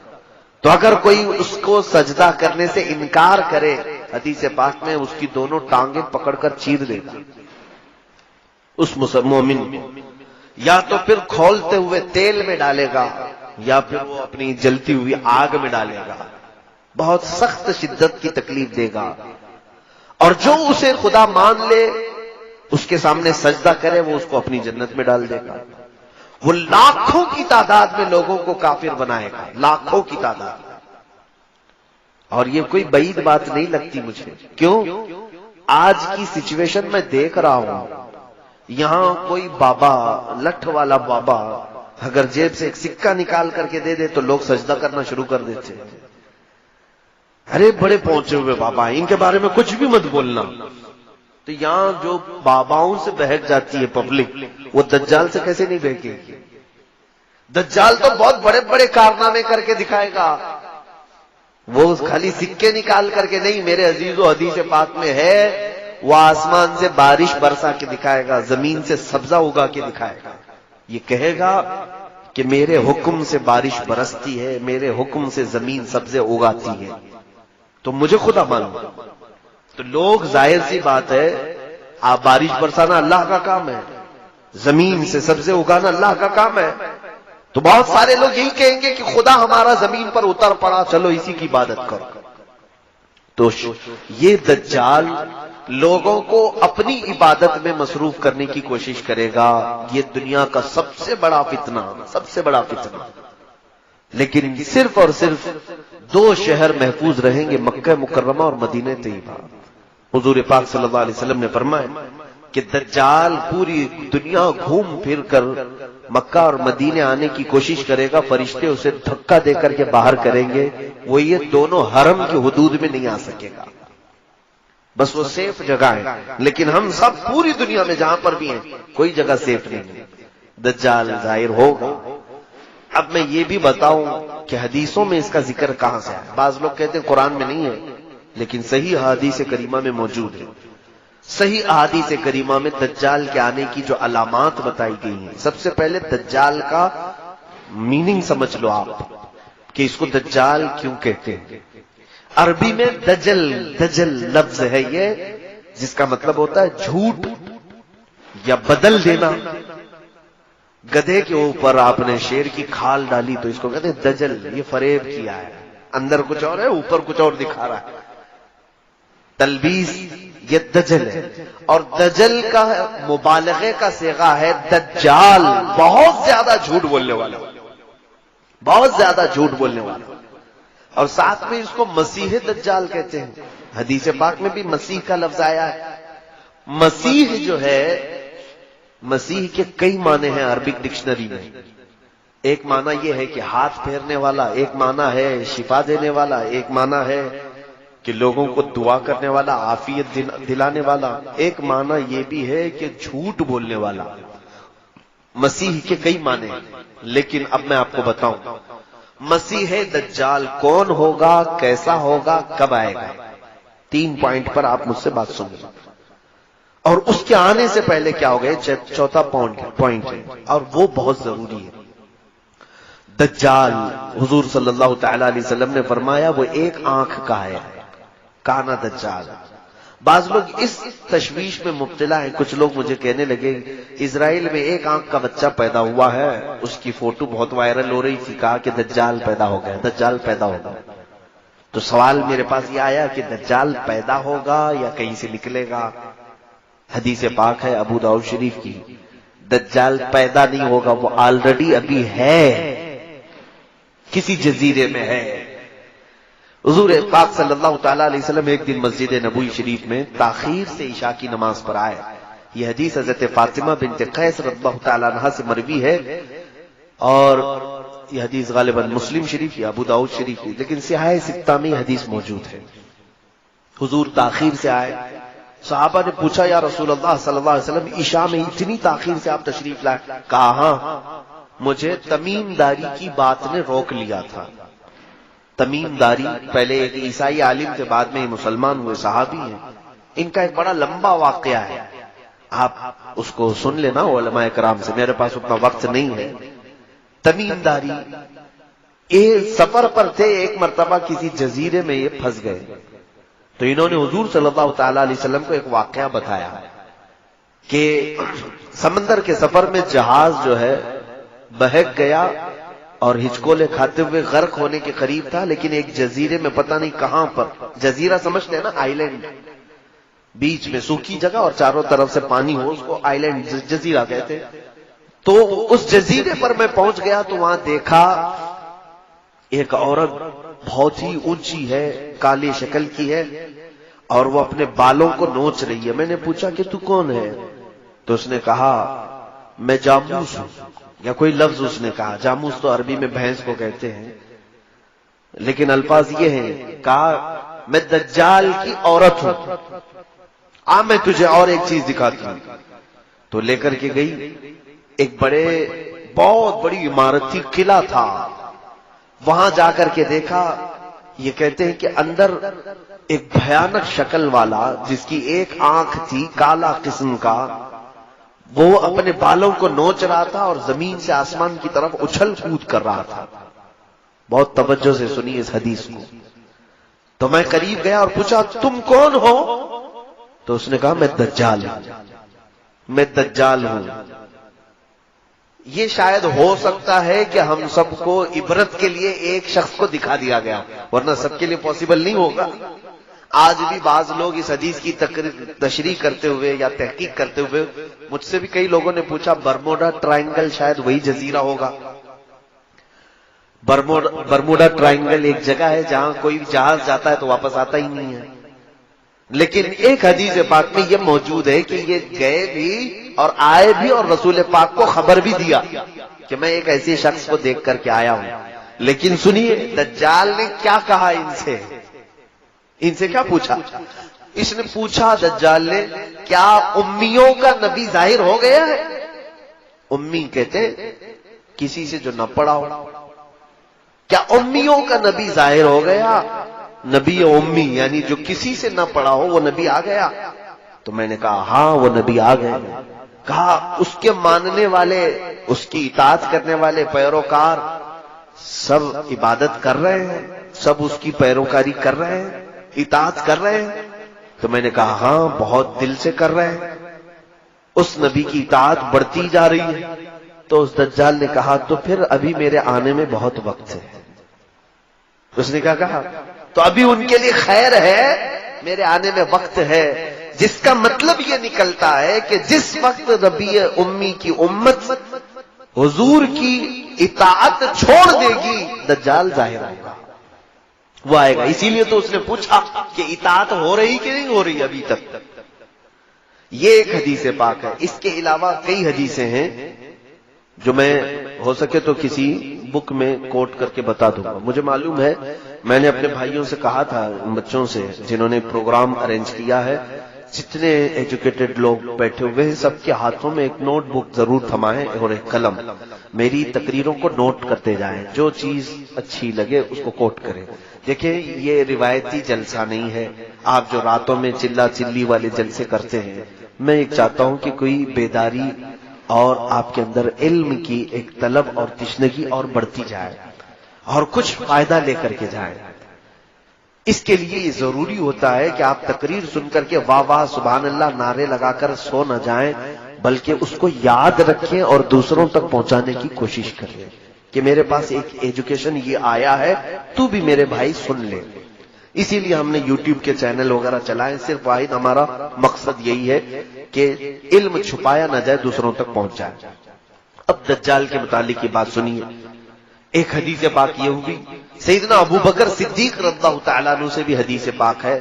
تو اگر کوئی اس کو سجدہ کرنے سے انکار کرے، حدیث پاک میں اس کی دونوں ٹانگیں پکڑ کر چیر دے گا اس مومن کو، یا تو پھر کھولتے ہوئے تیل میں ڈالے گا یا پھر وہ اپنی جلتی ہوئی آگ میں ڈالے گا، بہت سخت شدت کی تکلیف دے گا۔ اور جو اسے خدا مان لے، اس کے سامنے سجدہ کرے، وہ اس کو اپنی جنت میں ڈال دے گا۔ وہ لاکھوں کی تعداد میں لوگوں کو کافر بنائے گا، لاکھوں کی تعداد۔ اور یہ کوئی بعید بات نہیں لگتی مجھے، کیوں؟ آج کی سچویشن میں دیکھ رہا ہوں، یہاں کوئی بابا، لٹھ والا بابا اگر جیب سے ایک سکہ نکال کر کے دے دے تو لوگ سجدہ کرنا شروع کر دیتے ہیں۔ ارے بڑے پہنچے ہوئے بابا، ان کے بارے میں کچھ بھی مت بولنا۔ تو یہاں جو باباؤں سے بہک جاتی ہے پبلک، وہ دجال سے کیسے نہیں بہکے گی؟ دجال تو بہت بڑے بڑے کارنامے کر کے دکھائے گا، وہ خالی سکے نکال کر کے نہیں، میرے عزیزو حدیث پاک میں ہے، وہ آسمان سے بارش برسا کے دکھائے گا، زمین سے سبزہ اگا کے دکھائے گا۔ یہ کہے گا کہ میرے حکم سے بارش برستی ہے، میرے حکم سے زمین سبزے اگاتی ہے، تو مجھے خدا مانو۔ تو لوگ، ظاہر سی بات ہے، آپ بارش برسانا اللہ کا کام ہے، زمین سے سبزے اگانا اللہ کا کام ہے، تو بہت سارے لوگ یہی کہیں گے کہ خدا ہمارا زمین پر اتر پڑا، چلو اسی کی عبادت کرو۔ تو یہ دجال لوگوں کو اپنی عبادت میں مصروف کرنے کی کوشش کرے گا۔ یہ دنیا کا سب سے بڑا فتنہ، سب سے بڑا فتنہ۔ لیکن صرف اور صرف دو شہر محفوظ رہیں گے، مکہ مکرمہ اور مدینہ طیبہ۔ حضور پاک صلی اللہ علیہ وسلم نے فرمایا کہ دجال پوری دنیا گھوم پھر کر مکہ اور مدینے آنے کی کوشش کرے گا، فرشتے اسے دھکا دے کر کے باہر کریں گے، وہ یہ دونوں حرم کی حدود میں نہیں آ سکے گا، بس وہ سیف جگہ ہے۔ لیکن ہم سب پوری دنیا میں جہاں پر بھی ہیں، کوئی جگہ سیف نہیں ہے، دجال ظاہر ہوگا۔ اب میں یہ بھی بتاؤں کہ حدیثوں میں اس کا ذکر کہاں سے ہے۔ بعض لوگ کہتے ہیں قرآن میں نہیں ہے، لیکن صحیح احادیث کریمہ میں موجود ہے۔ صحیح احادیث کریمہ میں دجال کے آنے کی جو علامات بتائی گئی ہیں، سب سے پہلے دجال کا میننگ سمجھ لو آپ کہ اس کو دجال کیوں کہتے ہیں۔ عربی میں دجل، دجل لفظ ہے یہ، جس کا مطلب ہوتا ہے جھوٹ یا بدل دینا۔ گدھے کے اوپر آپ نے شیر کی کھال ڈالی تو اس کو کہتے ہیں دجل، یہ فریب کیا ہے، اندر کچھ اور ہے، اوپر کچھ اور دکھا رہا ہے، تلبیس، یہ دجل ہے۔ اور دجل کا مبالغے کا صیغہ ہے دجال، بہت زیادہ جھوٹ بولنے والا، بہت زیادہ جھوٹ بولنے والا۔ اور ساتھ میں اس کو مسیح دجال کہتے ہیں، حدیث پاک میں بھی مسیح کا لفظ آیا ہے۔ مسیح جو ہے، مسیح کے کئی معنی ہیں عربک ڈکشنری میں۔ ایک معنی یہ ہے کہ ہاتھ پھیرنے والا، ایک معنی ہے شفا دینے والا، ایک معنی ہے کہ لوگوں کو دعا کرنے والا، عافیت دلانے والا، ایک معنی یہ بھی ہے کہ جھوٹ بولنے والا۔ مسیح کے کئی معنی ہیں، لیکن اب میں آپ کو بتاؤں مسیح دجال کون ہوگا، کیسا ہوگا، کب آئے گا۔ 3 پوائنٹ پر آپ مجھ سے بات سنیں، اور اس کے آنے سے پہلے کیا ہوگا، چوتھا پوائنٹ ہے، اور وہ بہت ضروری ہے۔ دجال، حضور صلی اللہ تعالی علیہ وسلم نے فرمایا وہ ایک آنکھ کا ہے، کانا دجال۔ بعض لوگ اس تشویش میں مبتلا ہیں، کچھ لوگ مجھے کہنے لگے اسرائیل میں ایک آنکھ کا بچہ پیدا ہوا ہے، اس کی فوٹو بہت وائرل ہو رہی تھی، کہا کہ دجال پیدا ہو گیا، دجال پیدا ہوگا۔ تو سوال میرے پاس یہ آیا کہ دجال پیدا ہوگا یا کہیں سے نکلے گا؟ حدیث پاک ہے ابو داؤد شریف کی، دجال پیدا نہیں ہوگا، وہ آلریڈی ابھی ہے، کسی جزیرے میں ہے۔ حضور پاک صلی اللہ تعالی علیہ وسلم ایک دن مسجد نبوی شریف میں تاخیر سے عشاء کی نماز پر آئے۔ یہ حدیث حضرت فاطمہ بنت قیس رضی اللہ تعالی عنہا سے مروی ہے، اور یہ حدیث غالباً مسلم شریف یا ابو داؤد شریف کی، لیکن سیاہ ستہ میں حدیث موجود ہے۔ حضور تاخیر سے آئے، صحابہ نے پوچھا یا رسول اللہ صلی اللہ علیہ وسلم عشاء میں اتنی تاخیر سے آپ تشریف لائے؟ کہا ہاں، مجھے تمیم داری کی بات نے روک لیا تھا۔ تمیم داری پہلے ایک عیسائی عالم تھے، بعد میں مسلمان ہوئے، صحابی ہیں۔ ان کا ایک بڑا لمبا واقعہ ہے، آپ اس کو سن لینا علماء کرام سے، میرے پاس اتنا وقت نہیں ہے۔ تمیم داری یہ سفر پر تھے، ایک مرتبہ کسی جزیرے میں یہ پھنس گئے، تو انہوں نے حضور صلی اللہ تعالی علیہ وسلم کو ایک واقعہ بتایا کہ سمندر کے سفر میں جہاز جو ہے بہک گیا اور ہچکولے کھاتے ہوئے غرق ہونے کے قریب تھا، لیکن ایک جزیرے میں پتہ نہیں کہاں پر، جزیرہ سمجھتے ہیں نا، آئی لینڈ، بیچ میں سوکھی جگہ اور چاروں طرف سے پانی ہو، اس کو آئی لینڈ جزیرہ کہتے۔ تو اس جزیرے پر میں پہنچ گیا تو وہاں دیکھا ایک عورت بہت ہی اونچی ہے، کالی شکل کی ہے، اور وہ اپنے بالوں کو نوچ رہی ہے۔ میں نے پوچھا کہ تو کون ہے؟ تو اس نے کہا میں جاموس ہوں، یا کوئی لفظ اس نے کہا، جاموس تو عربی میں بھینس کو کہتے ہیں، لیکن الفاظ یہ ہیں، کہا میں دجال کی عورت ہوں، میں تجھے اور ایک چیز دکھاتی ہوں۔ تو لے کر کے گئی، ایک بہت بڑی عمارت تھی، قلعہ تھا، وہاں جا کر کے دیکھا، یہ کہتے ہیں کہ اندر ایک بھیانک شکل والا جس کی ایک آنکھ تھی کالا قسم کا، وہ اپنے بالوں کو نوچ رہا تھا اور زمین سے آسمان کی طرف اچھل کود کر رہا تھا۔ بہت توجہ سے سنی اس حدیث کو۔ تو میں قریب گیا اور پوچھا تم کون ہو؟ تو اس نے کہا میں دجال ہوں، میں دجال ہوں۔ یہ شاید ہو سکتا ہے کہ ہم سب کو عبرت کے لیے ایک شخص کو دکھا دیا گیا، ورنہ سب کے لیے پاسبل نہیں ہوگا۔ آج بھی بعض لوگ اس حدیث کی تشریح کرتے ہوئے یا تحقیق کرتے ہوئے، مجھ سے بھی کئی لوگوں نے پوچھا برموڈا ٹرائنگل شاید وہی جزیرہ ہوگا۔ برموڈا ٹرائنگل ایک جگہ ہے جہاں کوئی جہاز جاتا ہے تو واپس آتا ہی نہیں ہے، لیکن ایک حدیث پاک میں یہ موجود ہے کہ یہ گئے بھی اور آئے بھی، اور رسول پاک کو خبر بھی دیا کہ میں ایک ایسے شخص کو دیکھ کر کے آیا ہوں۔ لیکن سنیے دجال نے کیا کہا ان سے کیا پوچھا؟ اس نے پوچھا دجال نے کیا امیوں کا نبی ظاہر ہو گیا ہے؟ امی کہتے کسی سے جو نہ پڑھا ہو۔ کیا امیوں کا نبی ظاہر ہو گیا؟ نبی امی یعنی جو کسی سے نہ پڑھا ہو وہ نبی آ گیا؟ تو میں نے کہا ہاں وہ نبی آ گئے۔ کہا اس کے ماننے والے، اس کی اطاعت کرنے والے پیروکار سب عبادت کر رہے ہیں، سب اس کی پیروکاری کر رہے ہیں، اطاعت کر رہے ہیں؟ تو میں نے کہا ہاں بہت دل سے کر رہے ہیں، اس نبی کی اطاعت بڑھتی جا رہی ہے۔ تو اس دجال نے کہا تو پھر ابھی میرے آنے میں بہت وقت ہے۔ اس نے کیا کہا؟ تو ابھی ان کے لیے خیر ہے، میرے آنے میں وقت ہے، جس کا مطلب یہ نکلتا ہے کہ جس وقت نبی امی کی امت حضور کی اطاعت چھوڑ دے گی دجال ظاہر ہوگا، وہ آئے گا۔ اسی لیے تو اس نے پوچھا کہ اطاعت ہو رہی کہ نہیں ہو رہی ابھی تک۔ یہ ایک حدیث پاک ہے۔ اس کے علاوہ کئی حدیثیں ہیں جو میں ہو سکے تو کسی بک میں کوٹ کر کے بتا دوں گا۔ مجھے معلوم ہے، میں نے اپنے بھائیوں سے کہا تھا، بچوں سے جنہوں نے پروگرام ارینج کیا ہے، جتنے ایجوکیٹڈ لوگ بیٹھے ہوئے ہیں سب کے ہاتھوں میں ایک نوٹ بک ضرور تھمائیں اور ایک قلم، میری تقریروں کو نوٹ کرتے جائیں، جو چیز اچھی لگے اس کو کوٹ کریں۔ دیکھیں یہ روایتی جلسہ نہیں ہے، آپ جو راتوں میں چلا چلی والے جلسے کرتے ہیں، میں ایک چاہتا ہوں کہ کوئی بیداری اور آپ کے اندر علم کی ایک طلب اور تشنگی اور بڑھتی جائے اور کچھ فائدہ لے کر کے جائیں۔ اس کے لیے یہ ضروری ہوتا ہے کہ آپ تقریر سن کر کے واہ واہ سبحان اللہ نعرے لگا کر سو نہ جائیں، بلکہ اس کو یاد رکھیں اور دوسروں تک پہنچانے کی کوشش کریں کہ میرے پاس ایک ایجوکیشن یہ آیا ہے، تو بھی میرے بھائی سن لے۔ اسی لیے ہم نے یوٹیوب کے چینل وغیرہ چلائے، صرف واحد ہمارا مقصد یہی ہے کہ علم چھپایا نہ جائے، دوسروں تک پہنچ جائے۔ اب دجال کے متعلق یہ بات سنیے۔ ایک حدیث پاک یہ ہوئی، سیدنا ابو بکر صدیق رضی اللہ تعالیٰ عنہ سے بھی حدیث پاک ہے،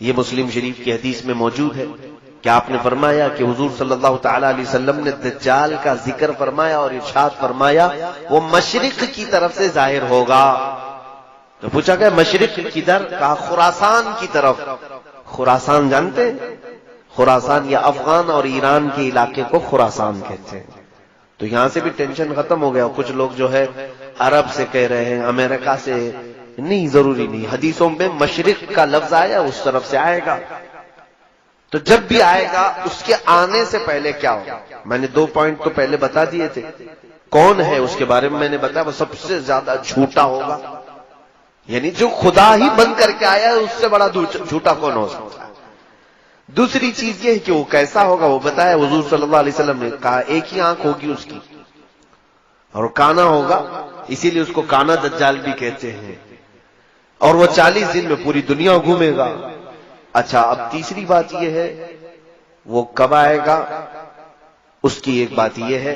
یہ مسلم شریف کی حدیث میں موجود ہے کہ آپ نے فرمایا کہ حضور صلی اللہ تعالیٰ علیہ وسلم نے دجال کا ذکر فرمایا اور ارشاد فرمایا وہ مشرق کی طرف سے ظاہر ہوگا۔ تو پوچھا کہ مشرق کدھر؟ کہا خراسان کی طرف۔ خراسان جانتے ہیں؟ خراسان یا افغان اور ایران کے علاقے کو خراسان کہتے ہیں۔ تو یہاں سے بھی ٹینشن ختم ہو گیا۔ کچھ لوگ جو ہے عرب سے کہہ رہے ہیں، امریکہ سے، نہیں ضروری نہیں، حدیثوں میں مشرق کا لفظ آیا اس طرف سے آئے گا۔ تو جب بھی آئے گا اس کے آنے سے پہلے کیا ہوگا؟ میں نے 2 پوائنٹ تو پہلے بتا دیے تھے. کون ہے اس کے بارے میں نے بتایا، وہ سب سے زیادہ جھوٹا ہوگا. یعنی جو خدا ہی بن کر کے آیا ہے اس سے بڑا جھوٹا کون ہو سکتا ہے. دوسری چیز یہ ہے کہ وہ کیسا ہوگا، وہ بتایا حضور صلی اللہ علیہ وسلم نے کہا ایک ہی آنکھ ہوگی اس کی اور کانا ہوگا، اسی لیے اس کو کانا دجال بھی کہتے ہیں، اور وہ 40 دن میں پوری دنیا گھومے گا. اچھا، اب تیسری بات یہ ہے وہ کب آئے گا. اس کی ایک بات یہ ہے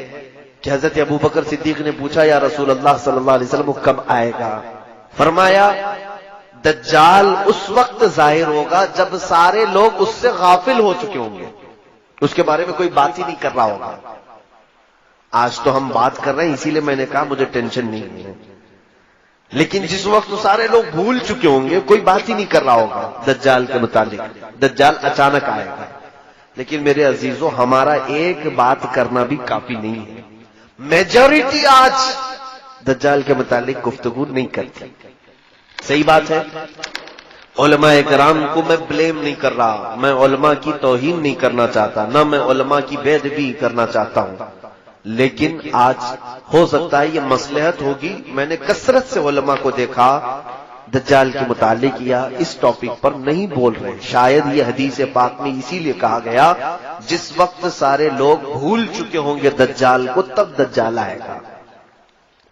کہ حضرت ابوبکر صدیق نے پوچھا یا رسول اللہ صلی اللہ علیہ وسلم وہ کب آئے گا؟ فرمایا دجال اس وقت ظاہر ہوگا جب سارے لوگ اس سے غافل ہو چکے ہوں گے، اس کے بارے میں کوئی بات ہی نہیں کر رہا ہوگا. آج تو ہم بات کر رہے ہیں، اسی لیے میں نے کہا مجھے ٹینشن نہیں ہے، لیکن جس وقت سارے لوگ بھول چکے ہوں گے کوئی بات ہی نہیں کر رہا ہوگا دجال کے متعلق. دجال اچانک آئے گا. لیکن میرے عزیزوں ہمارا ایک بات کرنا بھی کافی نہیں ہے. میجورٹی آج دجال کے متعلق گفتگو نہیں کرتی. صحیح بات ہے. علماء کرام کو میں بلیم نہیں کر رہا، میں علماء کی توہین نہیں کرنا چاہتا، نہ میں علماء کی بے ادبی کرنا چاہتا ہوں، لیکن آج ہو سکتا ہے یہ مصلحت ہوگی. میں نے کثرت سے علماء کو دیکھا دجال کے متعلق یا اس ٹاپک پر نہیں بول رہے. شاید یہ حدیث پاک میں اسی لیے کہا گیا جس وقت سارے لوگ بھول چکے ہوں گے دجال کو تب دجال آئے گا.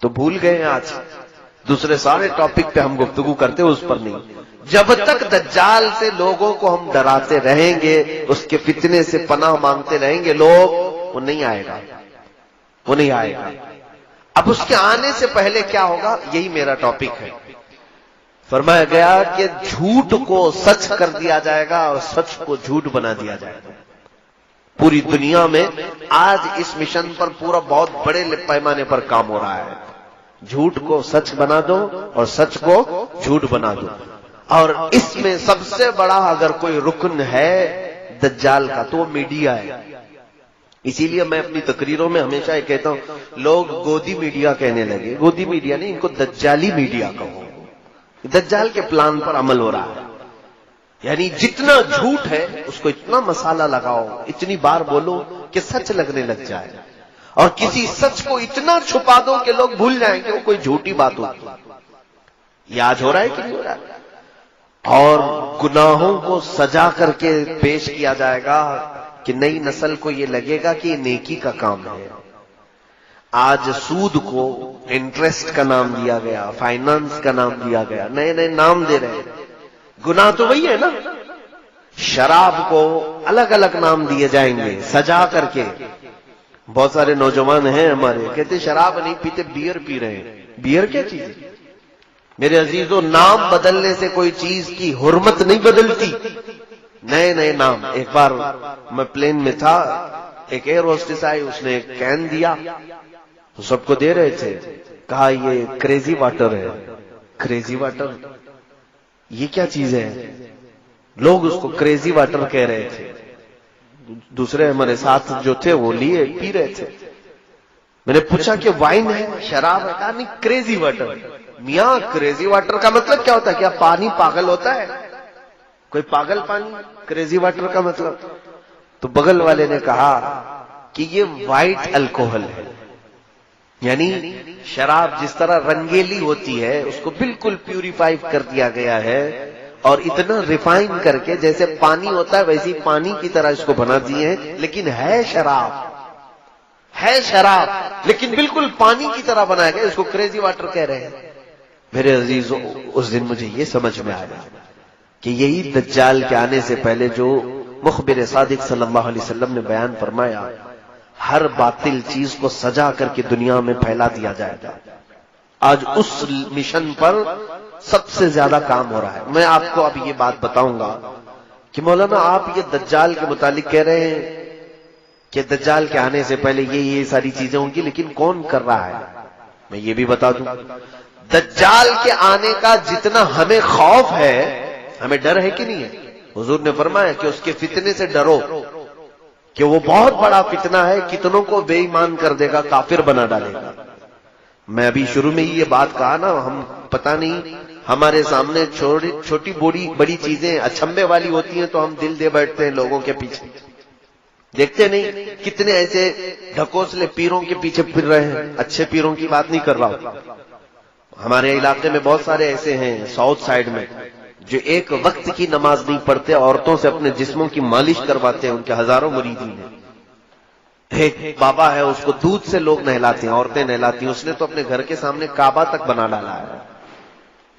تو بھول گئے ہیں آج، دوسرے سارے ٹاپک پہ ہم گفتگو کرتے اس پر نہیں. جب تک دجال سے لوگوں کو ہم ڈراتے رہیں گے، اس کے فتنے سے پناہ مانگتے رہیں گے لوگ، وہ نہیں آئے گا، وہ نہیں آئے گا. اب اس کے آنے سے پہلے کیا ہوگا، یہی میرا ٹاپک ہے. فرمایا گیا کہ جھوٹ کو سچ کر دیا جائے گا اور سچ کو جھوٹ بنا دیا جائے گا. پوری دنیا میں آج اس مشن پر پورا بہت بڑے پیمانے پر کام ہو رہا ہے. جھوٹ کو سچ بنا دو اور سچ کو جھوٹ بنا دو. اور اس میں سب سے بڑا اگر کوئی رکن ہے دجال کا تو وہ میڈیا ہے. اسی لیے میں اپنی تقریروں میں ہمیشہ یہ کہتا ہوں، لوگ گودی میڈیا کہنے لگے. گودی میڈیا نہیں، ان کو دجالی میڈیا کہو. دجال کے پلان پر عمل ہو رہا ہے. یعنی جتنا جھوٹ ہے اس کو اتنا مسالہ لگاؤ، اتنی بار بولو کہ سچ لگنے لگ جائے، اور کسی سچ کو اتنا چھپا دو کہ لوگ بھول جائیں کہ وہ کوئی جھوٹی بات ہوتی. یہ آج ہو رہا ہے کہ نہیں ہو رہا ہے؟ اور گناہوں کو سجا کر کے پیش کیا جائے گا کہ نئی نسل کو یہ لگے گا کہ یہ نیکی کا کام ہے. آج سود کو انٹرسٹ کا نام دیا گیا، فائنانس کا نام دیا گیا، نئے نئے نام دے رہے ہیں. گناہ تو وہی ہے نا. شراب کو الگ الگ نام دیے جائیں گے سجا کر کے. بہت سارے نوجوان ہیں ہمارے کہتے شراب نہیں پیتے، بیئر پی رہے ہیں. بیئر کیا چیز ہے میرے عزیزوں؟ نام بدلنے سے کوئی چیز کی حرمت نہیں بدلتی. نئے نئے نام. ایک بار میں پلین میں تھا، ایک ایئر ہوسٹس آئی، اس نے ایک کین دیا تو سب کو دے رہے تھے. کہا یہ کریزی واٹر ہے. کریزی واٹر یہ کیا چیز ہے؟ لوگ اس کو کریزی واٹر کہہ رہے تھے. دوسرے ہمارے ساتھ جو تھے وہ لیے پی رہے تھے. میں نے پوچھا کہ وائن ہے، شراب ہے؟ کہا نہیں، کریزی واٹر. میاں کریزی واٹر کا مطلب کیا ہوتا ہے؟ کیا پانی پاگل ہوتا ہے؟ کوئی پاگل پانی؟ کریزی واٹر کا مطلب؟ تو بغل والے نے کہا کہ یہ وائٹ الکوہل ہے. یعنی شراب جس طرح رنگیلی ہوتی ہے اس کو بالکل پیوریفائی کر دیا گیا ہے، اور اتنا ریفائن کر کے جیسے پانی ہوتا ہے ویسی پانی کی طرح اس کو بنا دیے ہیں. لیکن ہے شراب، ہے شراب لیکن بالکل پانی کی طرح بنایا گیا، اس کو کریزی واٹر کہہ رہے ہیں. میرے عزیزوں اس دن مجھے یہ سمجھ میں آیا کہ یہی دجال کے آنے سے پہلے جو مخبر صادق صلی اللہ علیہ وسلم نے بیان فرمایا، ہر باطل چیز کو سجا کر کے دنیا میں پھیلا دیا جائے گا. آج اس مشن پر سب سے زیادہ کام ہو رہا ہے. میں آپ کو اب یہ بات بتاؤں گا کہ مولانا آپ یہ دجال کے متعلق کہہ رہے ہیں کہ دجال کے آنے سے پہلے یہ ساری چیزیں ہوں گی، لیکن کون کر رہا ہے؟ میں یہ بھی بتا دوں، دجال کے آنے کا جتنا ہمیں خوف ہے، ہمیں ڈر ہے کہ نہیں ہے؟ حضور نے فرمایا کہ اس کے فتنے سے ڈرو کہ وہ بہت بڑا فتنہ ہے، کتنوں کو بے ایمان کر دے گا، کافر بنا ڈالے گا. میں ابھی شروع میں ہی یہ بات کہا نا، ہم پتہ نہیں ہمارے سامنے چھوٹی بڑی چیزیں اچھمبے والی ہوتی ہیں تو ہم دل دے بیٹھتے ہیں لوگوں کے پیچھے. دیکھتے نہیں کتنے ایسے ڈھکوسلے پیروں کے پیچھے پھر رہے ہیں. اچھے پیروں کی بات نہیں کر رہا ہوں. ہمارے علاقے میں بہت سارے ایسے ہیں ساؤتھ سائڈ میں جو ایک وقت کی نماز نہیں پڑھتے, عورتوں سے اپنے جسموں کی مالش کرواتے ہیں. ان کے ہزاروں مریدین ہیں. ایک بابا ہے, اس کو دودھ سے لوگ نہلاتے ہیں, عورتیں نہلاتی ہیں. اس نے تو اپنے گھر کے سامنے کعبہ تک بنا ڈالا ہے.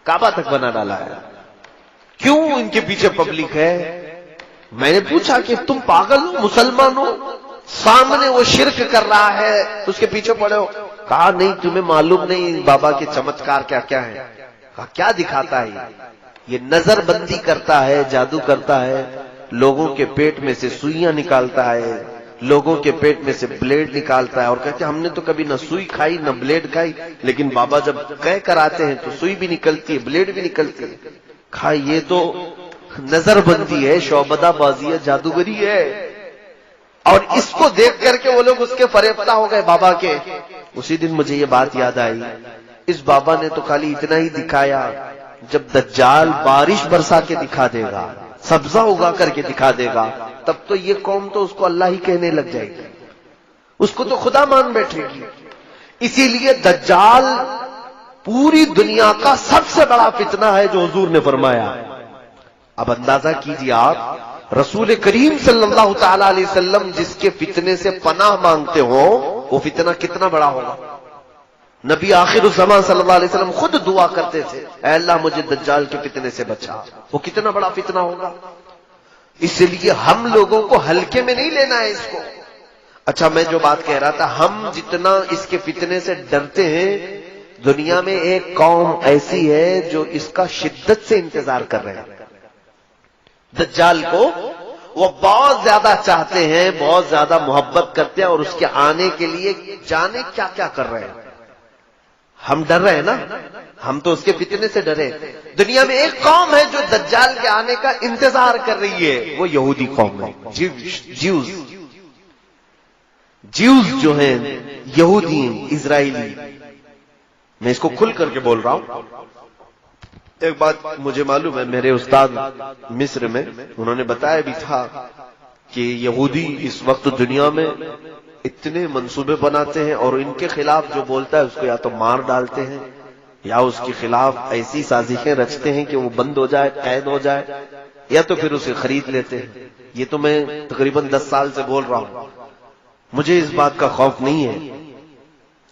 کعبہ تک بنا ڈالا ہے. کیوں ان کے پیچھے پبلک ہے؟ میں نے پوچھا کہ تم پاگل ہو, مسلمان ہو, سامنے وہ شرک کر رہا ہے اس کے پیچھے پڑے ہو. کہا نہیں تمہیں معلوم نہیں بابا کے چمتکار کیا کیا ہے. کہا کیا دکھاتا ہے یہ نظر بندی کرتا ہے, جادو کرتا ہے, لوگوں کے پیٹ میں سے سوئیاں نکالتا ہے, لوگوں کے پیٹ میں سے بلیڈ نکالتا ہے. اور کہتے ہم نے تو کبھی نہ سوئی کھائی نہ بلیڈ کھائی, لیکن بابا جب کہہ کر آتے ہیں تو سوئی بھی نکلتی ہے, بلیڈ بھی نکلتی ہے. کہا یہ تو نظر بندی ہے, شعبدہ بازی ہے, جادوگری ہے. اور اس کو دیکھ کر کے وہ لوگ اس کے فریفتہ ہو گئے بابا کے. اسی دن مجھے یہ بات یاد آئی, اس بابا نے تو خالی اتنا ہی دکھایا, جب دجال بارش برسا کے دکھا دے گا, سبزہ اگا کر کے دکھا دے گا, تب تو یہ قوم تو اس کو اللہ ہی کہنے لگ جائے گی, اس کو تو خدا مان بیٹھے گی. اسی لیے دجال پوری دنیا کا سب سے بڑا فتنہ ہے جو حضور نے فرمایا. اب اندازہ کیجیے آپ, رسول کریم صلی اللہ تعالی علیہ وسلم جس کے فتنے سے پناہ مانگتے ہو وہ فتنہ کتنا بڑا ہوگا. نبی آخر الزمان صلی اللہ علیہ وسلم خود دعا کرتے تھے, اے اللہ مجھے دجال کے فتنے سے بچا. وہ کتنا بڑا فتنہ ہوگا. اس لیے ہم لوگوں کو ہلکے میں نہیں لینا ہے اس کو. اچھا میں جو بات کہہ رہا تھا, ہم جتنا اس کے فتنے سے ڈرتے ہیں, دنیا میں ایک قوم ایسی ہے جو اس کا شدت سے انتظار کر رہے ہیں. دجال کو وہ بہت زیادہ چاہتے ہیں, بہت زیادہ محبت کرتے ہیں, اور اس کے آنے کے لیے جانے کیا کیا کر رہے ہیں. ہم ڈر رہے ہیں نا, ہم تو اس کے فتنے سے ڈرے. دنیا میں ایک قوم ہے جو دجال کے آنے کا انتظار کر رہی ہے, وہ یہودی قوم ہے. جیوز جو ہیں, یہودی, اسرائیلی. میں اس کو کھل کر کے بول رہا ہوں. ایک بات مجھے معلوم ہے, میرے استاد مصر میں انہوں نے بتایا بھی تھا کہ یہودی اس وقت دنیا میں اتنے منصوبے بناتے ہیں, اور ان کے خلاف جو بولتا ہے اس کو یا تو مار ڈالتے ہیں, یا اس کے خلاف ایسی سازشیں رچتے ہیں کہ وہ بند ہو جائے, قید ہو جائے, یا تو پھر اسے خرید لیتے ہیں. یہ تو میں تقریباً 10 سال سے بول رہا ہوں. مجھے اس بات کا خوف نہیں ہے.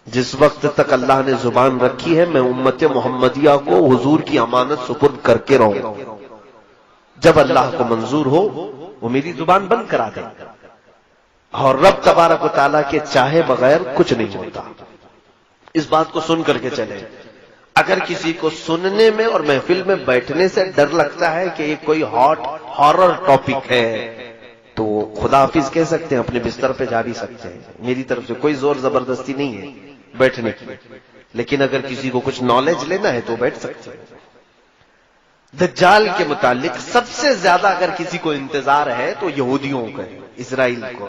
جس وقت تک اللہ نے زبان رکھی ہے, میں امت محمدیہ کو حضور کی امانت سپرد کر کے رہوں گا. جب اللہ کو منظور ہو وہ میری زبان بند کرا دے, اور رب تبارک و تعالیٰ کے چاہے بغیر کچھ نہیں ہوتا. اس بات کو سن کر کے چلے. اگر کسی کو سننے میں اور محفل میں بیٹھنے سے ڈر لگتا ہے کہ یہ کوئی ہارر ٹاپک ہے, تو خدا حافظ کہہ سکتے ہیں, اپنے بستر پہ جا بھی سکتے ہیں. میری طرف سے کوئی زور زبردستی نہیں ہے بیٹھنے کی. لیکن اگر کسی کو کچھ نالج لینا ہے تو بیٹھ سکتے ہیں. دجال کے متعلق سب سے زیادہ اگر کسی کو انتظار ہے تو یہودیوں کا ہے, اسرائیل کو.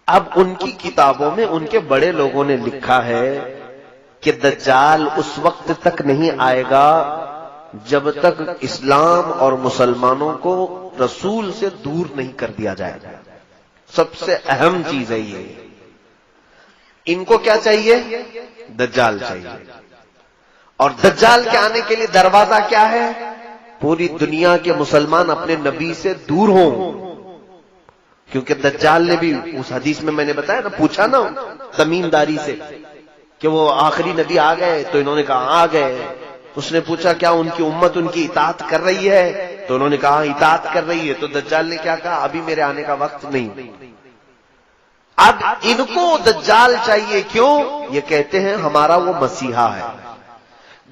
اب ان کی کتابوں میں ان کے بڑے لوگوں نے لکھا ہے کہ دجال اس وقت تک نہیں آئے گا جب تک اسلام اور مسلمانوں کو رسول سے دور نہیں کر دیا جائے گا. سب سے اہم چیز ہے یہ. ان کو کیا چاہیے؟ دجال چاہیے. اور دجال کے آنے کے لیے دروازہ کیا ہے؟ پوری دنیا کے مسلمان اپنے نبی سے دور ہوں. کیونکہ دجال نے بھی اس حدیث میں نے بتایا نا, پوچھا نا تمیمداری سے کہ وہ آخری نبی آ گئے, تو انہوں نے کہا آ گئے. اس نے پوچھا کیا ان کی امت ان کی اطاعت کر رہی ہے, تو انہوں نے کہا اطاعت کر رہی ہے. تو دجال نے کیا کہا, ابھی میرے آنے کا وقت نہیں. اب ان کو دجال چاہیے. کیوں؟ یہ کہتے ہیں ہمارا وہ مسیحا ہے.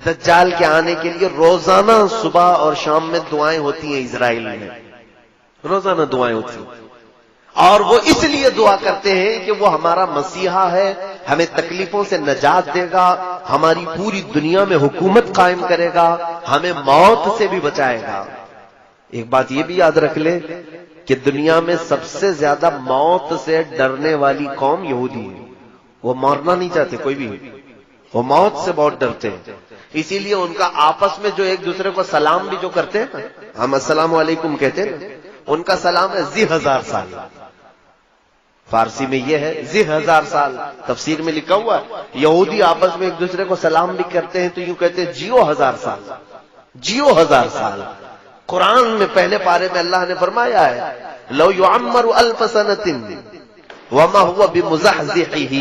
دجال کے آنے کے لیے روزانہ صبح اور شام میں دعائیں ہوتی ہیں اسرائیل میں, روزانہ دعائیں ہوتی ہیں. اور وہ اس لیے دعا کرتے ہیں کہ وہ ہمارا مسیحا ہے, ہمیں تکلیفوں سے نجات دے گا, ہماری پوری دنیا میں حکومت قائم کرے گا, ہمیں موت سے بھی بچائے گا. ایک بات یہ بھی یاد رکھ لیں کہ دنیا میں سب سے زیادہ موت سے ڈرنے والی قوم یہودی ہے. وہ مرنا نہیں چاہتے کوئی بھی. وہ موت سے بہت ڈرتے ہیں، اسی لیے ان کا آپس میں جو ایک دوسرے کو سلام بھی جو کرتے ہیں نا، ہم السلام علیکم کہتے ہیں نا، ان کا سلام ہے ذی 1000 سال. فارسی میں یہ ہے ذی 1000 سال. تفسیر میں لکھا ہوا ہے یہودی آپس میں ایک دوسرے کو سلام بھی کرتے ہیں تو یوں کہتے ہیں جیو 1000 سال، جیو 1000 سال. قرآن میں پہلے پارے میں اللہ نے فرمایا ہے لو یعمر 1000 سنۃ وما هو بمزحزحہ،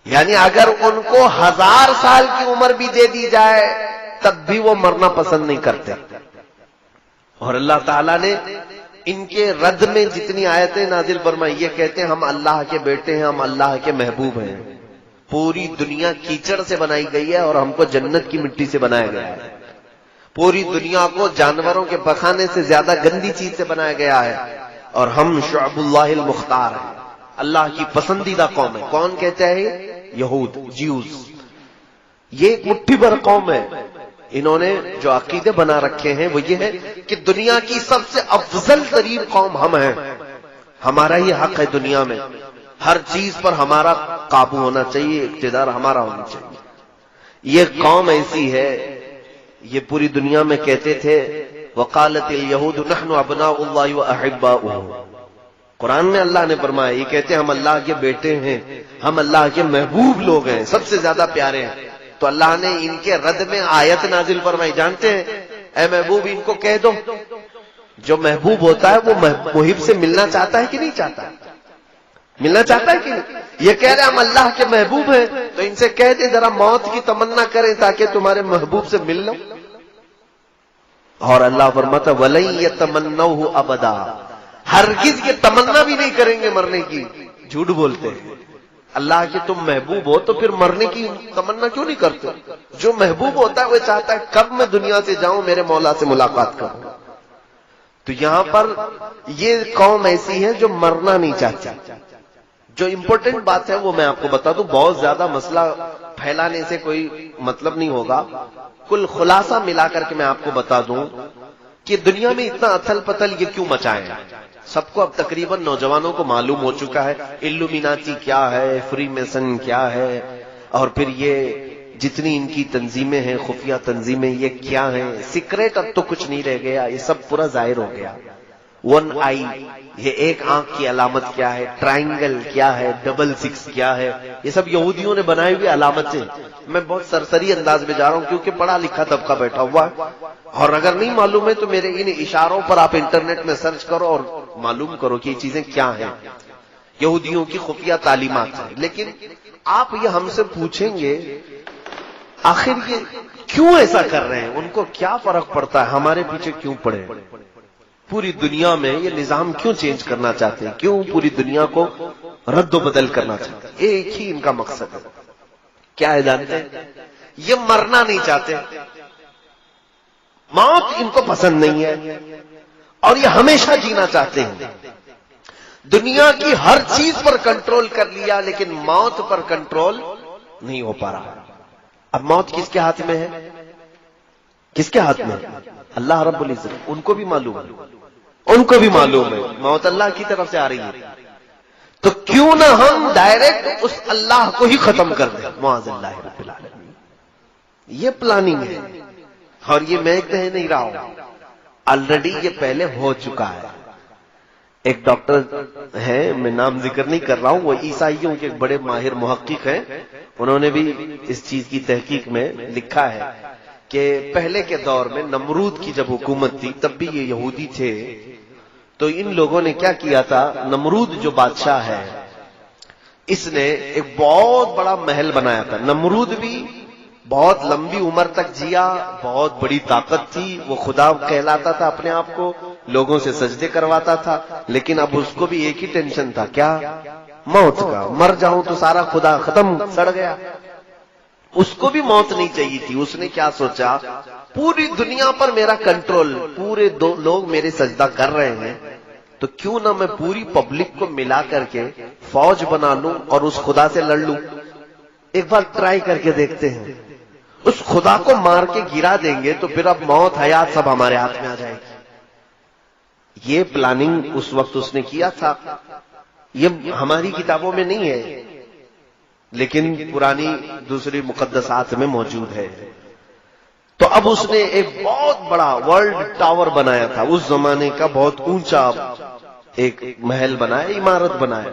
یعنی اگر ان کو 1000 سال کی عمر بھی دے دی جائے تب بھی وہ مرنا پسند نہیں کرتے. اور اللہ تعالیٰ نے ان کے رد میں جتنی آیتیں نازل فرمائی، یہ کہتے ہیں ہم اللہ کے بیٹے ہیں، ہم اللہ کے محبوب ہیں. پوری دنیا کیچڑ سے بنائی گئی ہے اور ہم کو جنت کی مٹی سے بنایا گیا ہے. پوری دنیا کو جانوروں کے پخانے سے زیادہ گندی چیز سے بنایا گیا ہے، اور ہم شعب اللہ المختار ہیں، اللہ کی پسندیدہ قوم ہے. کون کہتا ہے؟ یہود، جیوز. یہ ایک مٹھی بھر قوم ہے. انہوں نے جو عقیدے بنا رکھے ہیں وہ یہ ہے کہ دنیا کی سب سے افضل ترین قوم ہم ہیں، ہمارا ہی حق ہے دنیا میں، ہر چیز پر ہمارا قابو ہونا چاہیے، اقتدار ہمارا ہونا چاہیے. یہ قوم ایسی ہے، یہ پوری دنیا میں کہتے تھے وقالت الیہود نحن ابناء اللہ واحباؤہ. قرآن میں اللہ نے فرمایا یہ کہتے ہیں ہم اللہ کے بیٹے ہیں، ہم اللہ کے محبوب لوگ ہیں، سب سے زیادہ پیارے ہیں. تو اللہ نے ان کے رد میں آیت نازل فرمائی، جانتے ہیں اے محبوب ان کو کہہ دو جو محبوب ہوتا ہے وہ محب سے ملنا چاہتا ہے کہ نہیں چاہتا؟ ملنا چاہتا ہے کہ نہیں؟ یہ کہہ رہے ہم اللہ کے محبوب ہیں تو ان سے کہہ دے ذرا موت کی تمنا کریں تاکہ تمہارے محبوب سے مل لو. اور اللہ فرماتا وَلَن يَتَمَنَّوْهُ أَبَدًا، ہرگز یہ تمنا بھی نہیں کریں گے مرنے کی. جھوٹ بولتے ہیں. اللہ کے تم محبوب ہو تو پھر مرنے کی تمنا کیوں نہیں کرتے؟ جو محبوب ہوتا ہے وہ چاہتا ہے کب میں دنیا سے جاؤں میرے مولا سے ملاقات کروں. تو یہاں پر یہ قوم ایسی ہے جو مرنا نہیں چاہتی. جو امپورٹنٹ بات ہے وہ میں آپ کو بتا دوں، بہت زیادہ مسئلہ پھیلانے سے کوئی مطلب نہیں ہوگا. کل خلاصہ ملا کر کے میں آپ کو بتا دوں کہ دنیا میں اتنا اتھل پتھل یہ کیوں مچائیں. سب کو اب تقریباً نوجوانوں کو معلوم ہو چکا ہے الومیناتی کیا ہے، فری میسن کیا ہے، اور پھر یہ جتنی ان کی تنظیمیں ہیں خفیہ تنظیمیں یہ کیا ہیں. سیکریٹ اب تو کچھ نہیں رہ گیا، یہ سب پورا ظاہر ہو گیا. 1 آئی یہ ایک آنکھ کی علامت کیا ہے، ٹرائنگل کیا ہے، 66 کیا ہے، یہ سب یہودیوں نے بنائی ہوئی علامتیں. میں بہت سرسری انداز میں جا رہا ہوں کیونکہ پڑھا لکھا طبقہ بیٹھا ہوا ہے، اور اگر نہیں معلوم ہے تو میرے ان اشاروں پر آپ انٹرنیٹ میں سرچ کرو اور معلوم کرو کہ یہ چیزیں کیا ہیں. یہودیوں کی خفیہ تعلیمات ہیں. لیکن آپ یہ ہم سے پوچھیں گے آخر یہ کیوں ایسا کر رہے ہیں، ان کو کیا فرق پڑتا ہے، ہمارے پیچھے کیوں پڑے؟ پوری دنیا میں یہ نظام کیوں چینج کرنا چاہتے ہیں، کیوں پوری دنیا کو رد و بدل کرنا چاہتے ہیں؟ ایک ہی ان کا مقصد ہے. کیا ہے جانتے ہیں؟ یہ مرنا نہیں چاہتے، موت ان کو پسند نہیں ہے، اور یہ ہمیشہ جینا چاہتے ہیں. دنیا کی ہر چیز پر کنٹرول کر لیا لیکن موت پر کنٹرول نہیں ہو پا رہا. اب موت کس کے ہاتھ میں ہے؟ کس کے ہاتھ میں؟ اللہ رب العزت. ان کو بھی معلوم ہے، ان کو بھی معلوم ہے موت اللہ کی طرف سے آ رہی ہے. تو کیوں نہ ہم ڈائریکٹ اس اللہ کو ہی ختم کر دیں. معاذ اللہ رب العالمین. یہ پلاننگ ہے، اور یہ میں کہہ نہیں رہا ہوں، آلریڈی یہ پہلے ہو چکا ہے. ایک ڈاکٹر ہیں، میں نام ذکر نہیں کر رہا ہوں، وہ عیسائیوں کے ایک بڑے ماہر محقق ہیں. انہوں نے بھی اس چیز کی تحقیق میں لکھا ہے کہ پہلے کے دور میں نمرود کی جب حکومت تھی تب بھی یہ یہودی تھے. تو ان لوگوں نے کیا کیا تھا، نمرود جو بادشاہ ہے اس نے ایک بہت بڑا محل بنایا تھا. نمرود بھی بہت لمبی عمر تک جیا، بہت بڑی طاقت تھی، وہ خدا کہلاتا تھا اپنے آپ کو، لوگوں سے سجدے کرواتا تھا. لیکن اب اس کو بھی ایک ہی ٹینشن تھا، کیا؟ موت کا. مر جاؤں تو سارا خدا ختم، سڑ گیا. اس کو بھی موت نہیں چاہیے تھی. اس نے کیا سوچا، پوری دنیا پر میرا کنٹرول، پورے لوگ میرے سجدہ کر رہے ہیں تو کیوں نہ میں پوری پبلک کو ملا کر کے فوج بنا لوں اور اس خدا سے لڑ لوں. ایک بار ٹرائی کر کے دیکھتے ہیں. اس خدا کو مار کے گرا دیں گے تو پھر اب موت حیات سب ہمارے ہاتھ میں آ جائے گی. یہ پلاننگ اس وقت اس نے کیا تھا. یہ ہماری کتابوں میں نہیں ہے، لیکن پرانی دوسری مقدسات میں موجود ہے. تو اب اس نے ایک بہت بڑا ورلڈ ٹاور بنایا تھا، اس زمانے کا بہت اونچا ایک محل بنایا، عمارت بنایا،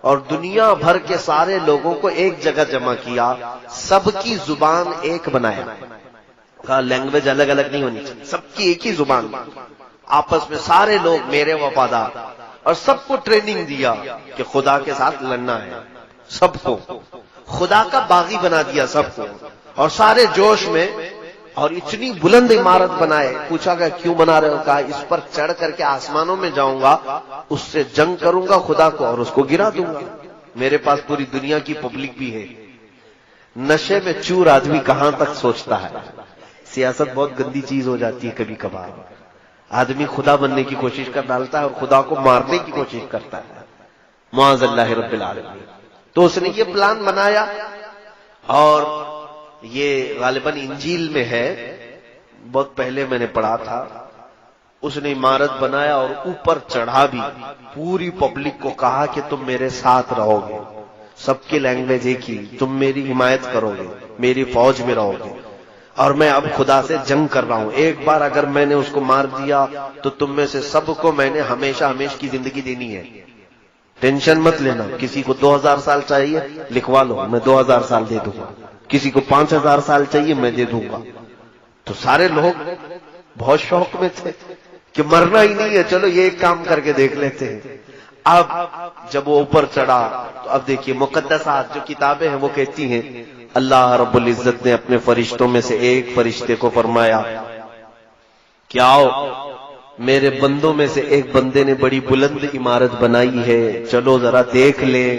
اور دنیا بھر کے سارے لوگوں کو ایک جگہ جمع کیا، سب کی زبان ایک بنایا. کہا لینگویج الگ الگ نہیں ہونی چاہیے، سب کی ایک ہی زبان، آپس میں سارے لوگ میرے وفادار، اور سب کو ٹریننگ دیا کہ خدا کے ساتھ لڑنا ہے. سب کو خدا کا باغی بنا دیا سب کو، اور سارے جوش میں، اور اتنی بلند عمارت بنائے. پوچھا کہ کیوں بنا رہے ہو؟ کہا اس پر چڑھ کر کے آسمانوں میں جاؤں گا، اس سے جنگ کروں گا خدا کو اور اس کو گرا دوں گا. میرے پاس پوری دنیا کی پبلک بھی ہے. نشے میں چور آدمی کہاں تک سوچتا ہے. سیاست بہت گندی چیز ہو جاتی ہے کبھی کبھار. آدمی خدا بننے کی کوشش کر ڈالتا ہے اور خدا کو مارنے کی کوشش کرتا ہے. معاذ اللہ رب العالمین. تو اس نے یہ پلان بنایا، اور یہ غالباً انجیل میں ہے، بہت پہلے میں نے پڑھا تھا. اس نے عمارت بنایا اور اوپر چڑھا بھی، پوری پبلک کو کہا کہ تم میرے ساتھ رہو گے، سب کی لینگویج ایک ہی، تم میری حمایت کرو گے، میری فوج میں رہو گے، اور میں اب خدا سے جنگ کر رہا ہوں. ایک بار اگر میں نے اس کو مار دیا تو تم میں سے سب کو میں نے ہمیشہ ہمیشہ کی زندگی دینی ہے. ٹینشن مت لینا. کسی کو 2000 سال چاہیے لکھوا لو، میں 2000 سال دے دوں گا. کسی کو 5000 سال چاہیے میں دے دوں گا. تو سارے لوگ بہت شوق میں تھے کہ مرنا ہی نہیں ہے، چلو یہ ایک کام کر کے دیکھ لیتے ہیں. اب جب وہ اوپر چڑھا تو اب دیکھیے مقدسات جو کتابیں ہیں وہ کہتی ہیں اللہ رب العزت نے اپنے فرشتوں میں سے ایک فرشتے کو فرمایا کہ آؤ، میرے بندوں میں سے ایک بندے نے بڑی بلند عمارت بنائی ہے، چلو ذرا دیکھ لیں.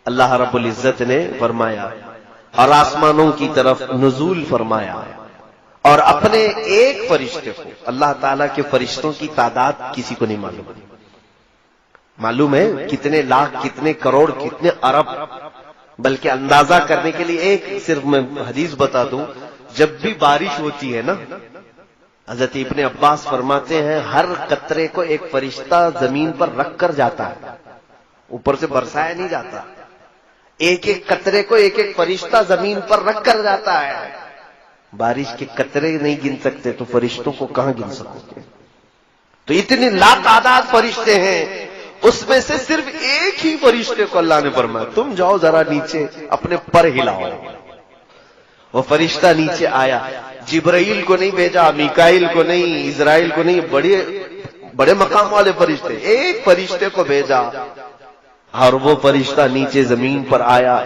اللہ رب العزت نے فرمایا اور آسمانوں کی طرف نزول فرمایا، اور اپنے ایک فرشتے کو، اللہ تعالیٰ کے فرشتوں کی تعداد کسی کو نہیں معلوم. معلوم ہے کتنے لاکھ، کتنے کروڑ، کتنے ارب، بلکہ اندازہ کرنے کے لیے ایک صرف میں حدیث بتا دوں. جب بھی بارش ہوتی ہے نا، حضرت ابن عباس فرماتے ہیں ہر قطرے کو ایک فرشتہ زمین پر رکھ کر جاتا ہے، اوپر سے برسایا نہیں جاتا. ایک ایک قطرے کو ایک ایک فرشتہ زمین پر رکھ کر جاتا ہے. بارش کے قطرے نہیں گن سکتے تو فرشتوں کو کہاں گن سکو گے؟ تو اتنے لاتعداد فرشتے ہیں، اس میں سے صرف ایک ہی فرشتے کو اللہ نے فرمایا تم جاؤ ذرا نیچے اپنے پر ہلاؤ. وہ فرشتہ نیچے آیا. جبرائیل کو نہیں بھیجا، میکائیل کو نہیں، اسرائیل کو نہیں، بڑے مقام والے فرشتے، ایک فرشتے کو بھیجا، اور وہ فرشتہ نیچے زمین پر آیا.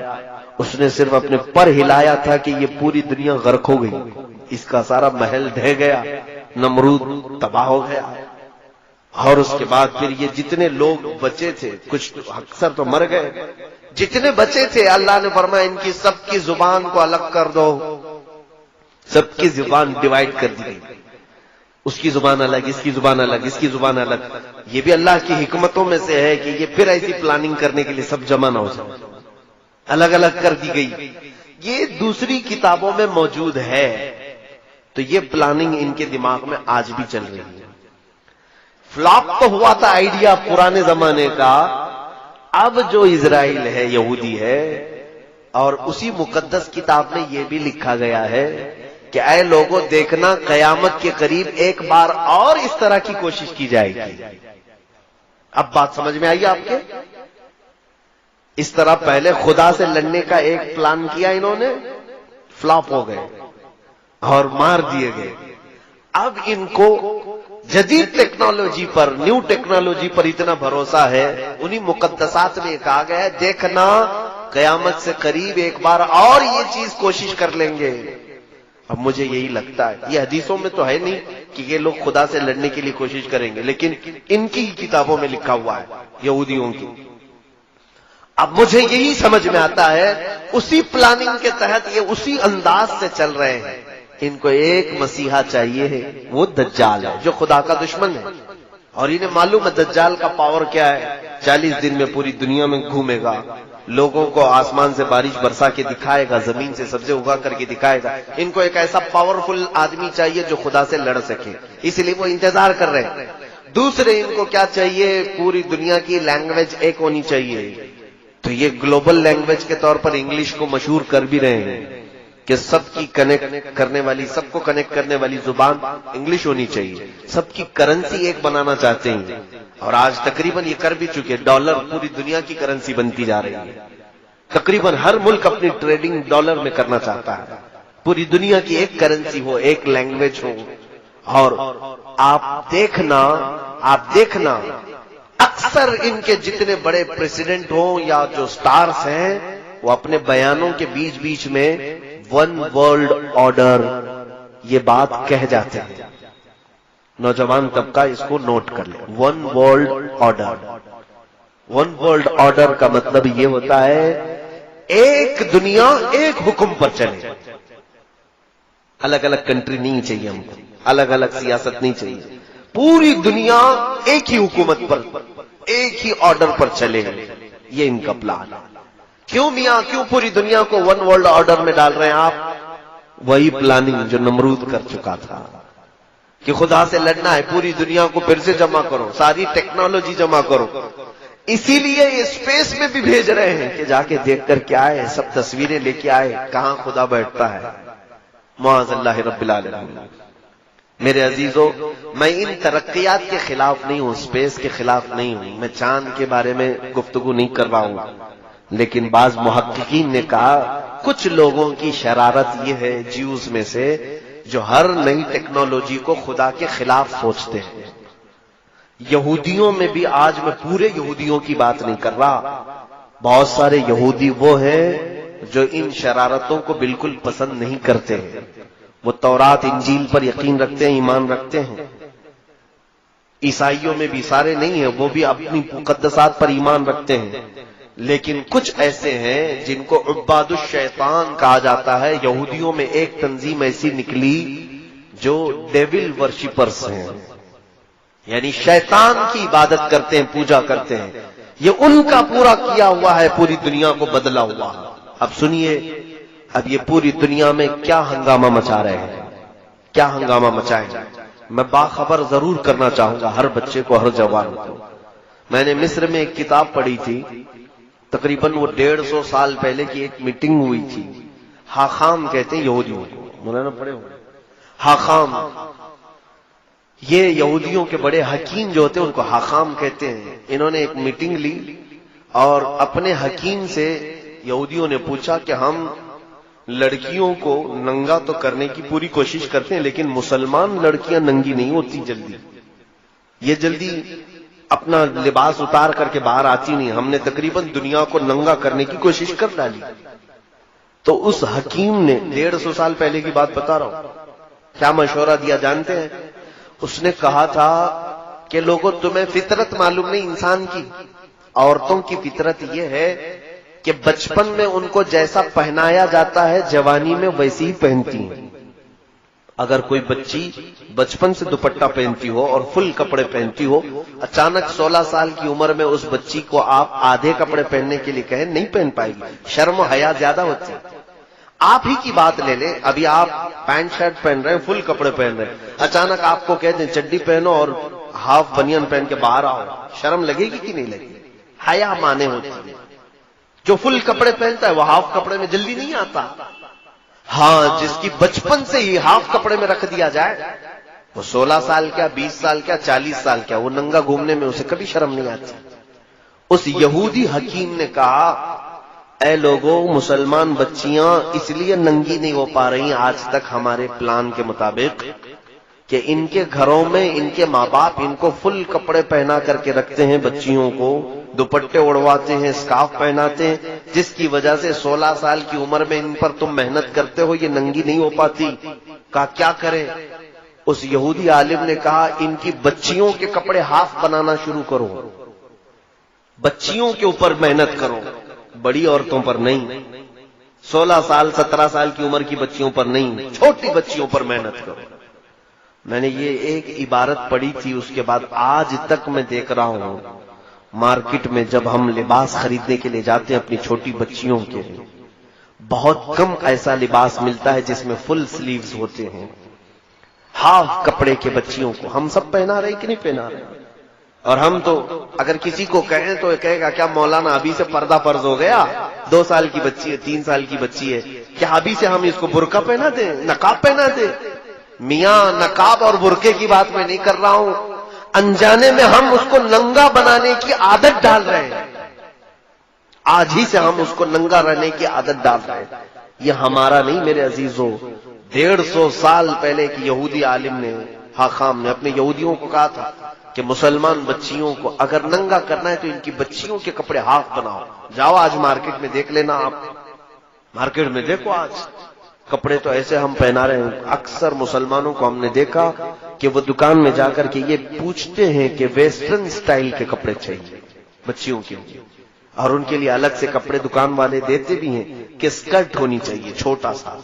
اس نے صرف اپنے پر ہلایا تھا کہ یہ پوری دنیا غرق ہو گئی، اس کا سارا محل ڈھہ گیا، نمرود تباہ ہو گیا. اور اس کے بعد پھر یہ جتنے لوگ بچے تھے، کچھ اکثر تو مر گئے، جتنے بچے تھے اللہ نے فرمایا ان کی سب کی زبان کو الگ کر دو. سب کی زبان ڈیوائیڈ کر دی گئی، اس کی زبان الگ، اس کی زبان الگ، اس کی زبان الگ. یہ بھی اللہ کی حکمتوں میں سے ہے کہ یہ پھر ایسی پلاننگ کرنے کے لیے سب جمع نہ ہو جائے، الگ الگ کر دی گئی. یہ دوسری کتابوں میں موجود ہے. تو یہ پلاننگ ان کے دماغ میں آج بھی چل رہی ہے. فلاپ تو ہوا تھا آئیڈیا پرانے زمانے کا. اب جو اسرائیل ہے، یہودی ہے، اور اسی مقدس کتاب میں یہ بھی لکھا گیا ہے کہ اے لوگوں دیکھنا قیامت کے قریب ایک بار اور اس طرح کی کوشش کی جائے گی. اب بات سمجھ میں آئی آپ کے؟ اس طرح پہلے خدا سے لڑنے کا ایک پلان کیا انہوں نے، فلاپ ہو گئے اور مار دیے گئے. اب ان کو جدید ٹیکنالوجی پر، نیو ٹیکنالوجی پر اتنا بھروسہ ہے. انہی مقدسات میں کہا گیا ہے دیکھنا قیامت سے قریب ایک بار اور یہ چیز کوشش کر لیں گے. اب مجھے یہی لگتا ہے، یہ حدیثوں میں تو ہے نہیں کہ یہ لوگ خدا سے لڑنے کے لیے کوشش کریں گے، لیکن ان کی کتابوں میں لکھا ہوا ہے یہودیوں کی. اب مجھے یہی سمجھ میں آتا ہے اسی پلاننگ کے تحت یہ اسی انداز سے چل رہے ہیں. ان کو ایک مسیحا چاہیے ہے، وہ دجال ہے جو خدا کا دشمن ہے. اور انہیں معلوم ہے دجال کا پاور کیا ہے. 40 دن میں پوری دنیا میں گھومے گا، لوگوں کو آسمان سے بارش برسا کے دکھائے گا، زمین سے سبزے اگا کر کے دکھائے گا. ان کو ایک ایسا پاورفل آدمی چاہیے جو خدا سے لڑ سکے، اس لیے وہ انتظار کر رہے ہیں. دوسرے ان کو کیا چاہیے؟ پوری دنیا کی لینگویج ایک ہونی چاہیے. تو یہ گلوبل لینگویج کے طور پر انگلش کو مشہور کر بھی رہے ہیں کہ سب کی کنیکٹ کرنے والی، سب کو کنیکٹ کرنے والی زبان انگلش ہونی چاہیے، سب کی کرنسی ایک بنانا چاہتے ہیں، اور آج تقریباً یہ کر بھی چکے۔ ڈالر پوری دنیا کی کرنسی بنتی جا رہی ہے، تقریباً ہر ملک اپنی ٹریڈنگ ڈالر میں کرنا چاہتا ہے، پوری دنیا کی ایک کرنسی ہو، ایک لینگویج ہو۔ اور آپ دیکھنا اکثر ان کے جتنے بڑے پریزیڈنٹ ہوں یا جو سٹارز ہیں، وہ اپنے بیانوں کے بیچ بیچ میں ون ورلڈ آرڈر یہ بات کہہ جاتے ہیں۔ نوجوان طبقہ اس کو نوٹ کر لے، one world order. One world order کا مطلب یہ ہوتا ہے ایک دنیا ایک حکم پر چلے، الگ الگ کنٹری نہیں چاہیے ہم کو، الگ الگ سیاست نہیں چاہیے، پوری دنیا ایک ہی حکومت پر، ایک ہی آرڈر پر چلے، یہ ان کا پلان ہے۔ کیوں میاں، کیوں پوری دنیا کو ون ورلڈ آرڈر میں ڈال رہے ہیں آپ؟ وہی پلاننگ جو نمرود کر چکا تھا کہ خدا سے لڑنا ہے، پوری دنیا کو پھر سے جمع کرو، ساری ٹیکنالوجی جمع کرو۔ اسی لیے یہ اسپیس میں بھی بھیج رہے ہیں کہ جا کے دیکھ کر کے آئے، سب تصویریں لے کے آئے کہاں خدا بیٹھتا ہے۔ معاذ اللہ رب العالمین۔ میرے عزیزو، میں ان ترقیات کے خلاف نہیں ہوں، اسپیس کے خلاف نہیں ہوں، میں چاند کے بارے میں گفتگو نہیں کر رہا ہوں، لیکن بعض محققین نے کہا کچھ لوگوں کی شرارت یہ ہے جیوز میں سے، جو ہر نئی ٹیکنالوجی کو خدا کے خلاف سوچتے ہیں۔ یہودیوں میں بھی، آج میں پورے یہودیوں کی بات نہیں کر رہا، بہت سارے یہودی وہ ہیں جو ان شرارتوں کو بالکل پسند نہیں کرتے ہیں، وہ تورات انجیل پر یقین رکھتے ہیں، ایمان رکھتے ہیں۔ عیسائیوں میں بھی سارے نہیں ہیں، وہ بھی اپنی مقدسات پر ایمان رکھتے ہیں، لیکن کچھ ایسے ہیں جن کو عباد الشیطان کہا جاتا ہے۔ یہودیوں میں ایک تنظیم ایسی نکلی جو ڈیول ورشپرز ہیں، یعنی شیطان کی عبادت کرتے ہیں، پوجا کرتے ہیں۔ یہ ان کا پورا کیا ہوا ہے، پوری دنیا کو بدلا ہوا ہے۔ اب سنیے، اب یہ پوری دنیا میں کیا ہنگامہ مچا رہے ہیں، کیا ہنگامہ مچائیں گے۔ میں باخبر ضرور کرنا چاہوں گا ہر بچے کو، ہر جوان کو۔ میں نے مصر میں ایک کتاب پڑھی تھی، تقریباً وہ 150 سال پہلے کی ایک میٹنگ ہوئی تھی۔ حاخام کہتے ہیں یہودیوں کو، مولانا پڑھے ہو؟ حاخام، یہ یہودیوں کے بڑے حکیم جو ہوتے ہیں ان کو حاخام کہتے ہیں۔ انہوں نے ایک میٹنگ لی اور اپنے حکیم سے یہودیوں نے پوچھا کہ ہم لڑکیوں کو ننگا تو کرنے کی پوری کوشش کرتے ہیں، لیکن مسلمان لڑکیاں ننگی نہیں ہوتی جلدی، یہ جلدی اپنا لباس اتار کر کے باہر آتی نہیں، ہم نے تقریباً دنیا کو ننگا کرنے کی کوشش کر ڈالی۔ تو اس حکیم نے 150 سال پہلے کی بات بتا رہا ہوں، کیا مشورہ دیا جانتے ہیں؟ اس نے کہا تھا کہ لوگوں، تمہیں فطرت معلوم نہیں انسان کی، عورتوں کی فطرت یہ ہے کہ بچپن میں ان کو جیسا پہنایا جاتا ہے جوانی میں ویسی ہی پہنتی ہیں۔ اگر کوئی بچی بچپن سے دوپٹہ پہنتی ہو اور فل کپڑے پہنتی ہو، اچانک 16 سال کی عمر میں اس بچی کو آپ آدھے کپڑے پہننے کے لیے کہیں، نہیں پہن پائے گی، شرم و حیا زیادہ ہوتی ہے۔ آپ ہی کی بات لے لیں، ابھی آپ پینٹ شرٹ پہن رہے ہیں، فل کپڑے پہن رہے ہیں، اچانک آپ کو کہہ دیں چڈی پہنو اور ہاف بنیان پہن کے باہر آؤ، شرم لگے گی کہ نہیں لگے گی؟ حیا مانے ہوتی ہے۔ جو فل کپڑے پہنتا ہے وہ ہاف کپڑے میں جلدی نہیں آتا۔ ہاں، جس کی بچپن سے ہی ہاف کپڑے میں رکھ دیا جائے، وہ 16 سال کیا، 20 سال کیا، 40 سال کیا، وہ ننگا گھومنے میں اسے کبھی شرم نہیں آتی۔ اس یہودی حکیم نے کہا، اے لوگوں، مسلمان بچیاں اس لیے ننگی نہیں ہو پا رہی آج تک ہمارے پلان کے مطابق کہ ان کے گھروں میں ان کے ماں باپ ان کو فل کپڑے پہنا کر کے رکھتے ہیں، بچیوں کو دوپٹے اڑواتے ہیں، اسکارف پہناتے ہیں، جس کی وجہ سے 16 سال کی عمر میں ان پر تم محنت کرتے ہو، یہ ننگی نہیں ہو پاتی۔ کہا کیا کریں؟ اس یہودی عالم نے کہا، ان کی بچیوں کے کپڑے ہاف بنانا شروع کرو، بچیوں کے اوپر محنت کرو، بڑی عورتوں پر نہیں، 16 سال 17 سال کی عمر کی بچیوں پر نہیں، چھوٹی بچیوں پر محنت کرو۔ میں نے یہ ایک عبارت پڑھی تھی، اس کے بعد آج تک میں دیکھ رہا ہوں مارکیٹ میں جب ہم لباس خریدنے کے لیے جاتے ہیں اپنی چھوٹی بچیوں کے، بہت کم ایسا لباس ملتا ہے جس میں فل سلیوز ہوتے ہیں، ہاف کپڑے کے بچیوں کو ہم سب پہنا رہے کہ نہیں پہنا رہے؟ اور ہم تو اگر کسی کو کہیں تو کہے گا کیا مولانا ابھی سے پردہ فرض ہو گیا؟ 2 سال کی بچی ہے، 3 سال کی بچی ہے، کیا ابھی سے ہم اس کو برقع پہنا دیں، نقاب پہنا دیں؟ میاں نقاب اور برقعے کی بات میں نہیں کر رہا ہوں، انجانے میں ہم اس کو ننگا بنانے کی عادت ڈال رہے ہیں، آج ہی سے ہم اس کو ننگا رہنے کی عادت ڈال رہے ہیں۔ یہ ہمارا نہیں میرے عزیزوں، 150 سال پہلے ایک یہودی عالم نے، حاخام نے، اپنے یہودیوں کو کہا تھا کہ مسلمان بچیوں کو اگر ننگا کرنا ہے تو ان کی بچیوں کے کپڑے ہاف بناؤ۔ جاؤ آج مارکیٹ میں دیکھ لینا، آپ مارکیٹ میں دیکھو آج کپڑے تو ایسے ہم پہنا رہے ہیں۔ اکثر مسلمانوں کو ہم نے دیکھا کہ وہ دکان میں جا کر کے یہ پوچھتے ہیں کہ ویسٹرن سٹائل کے کپڑے چاہیے بچیوں کے لیے، اور ان کے لیے الگ سے کپڑے دکان والے دیتے بھی ہیں کہ اسکرٹ ہونی چاہیے چھوٹا سا،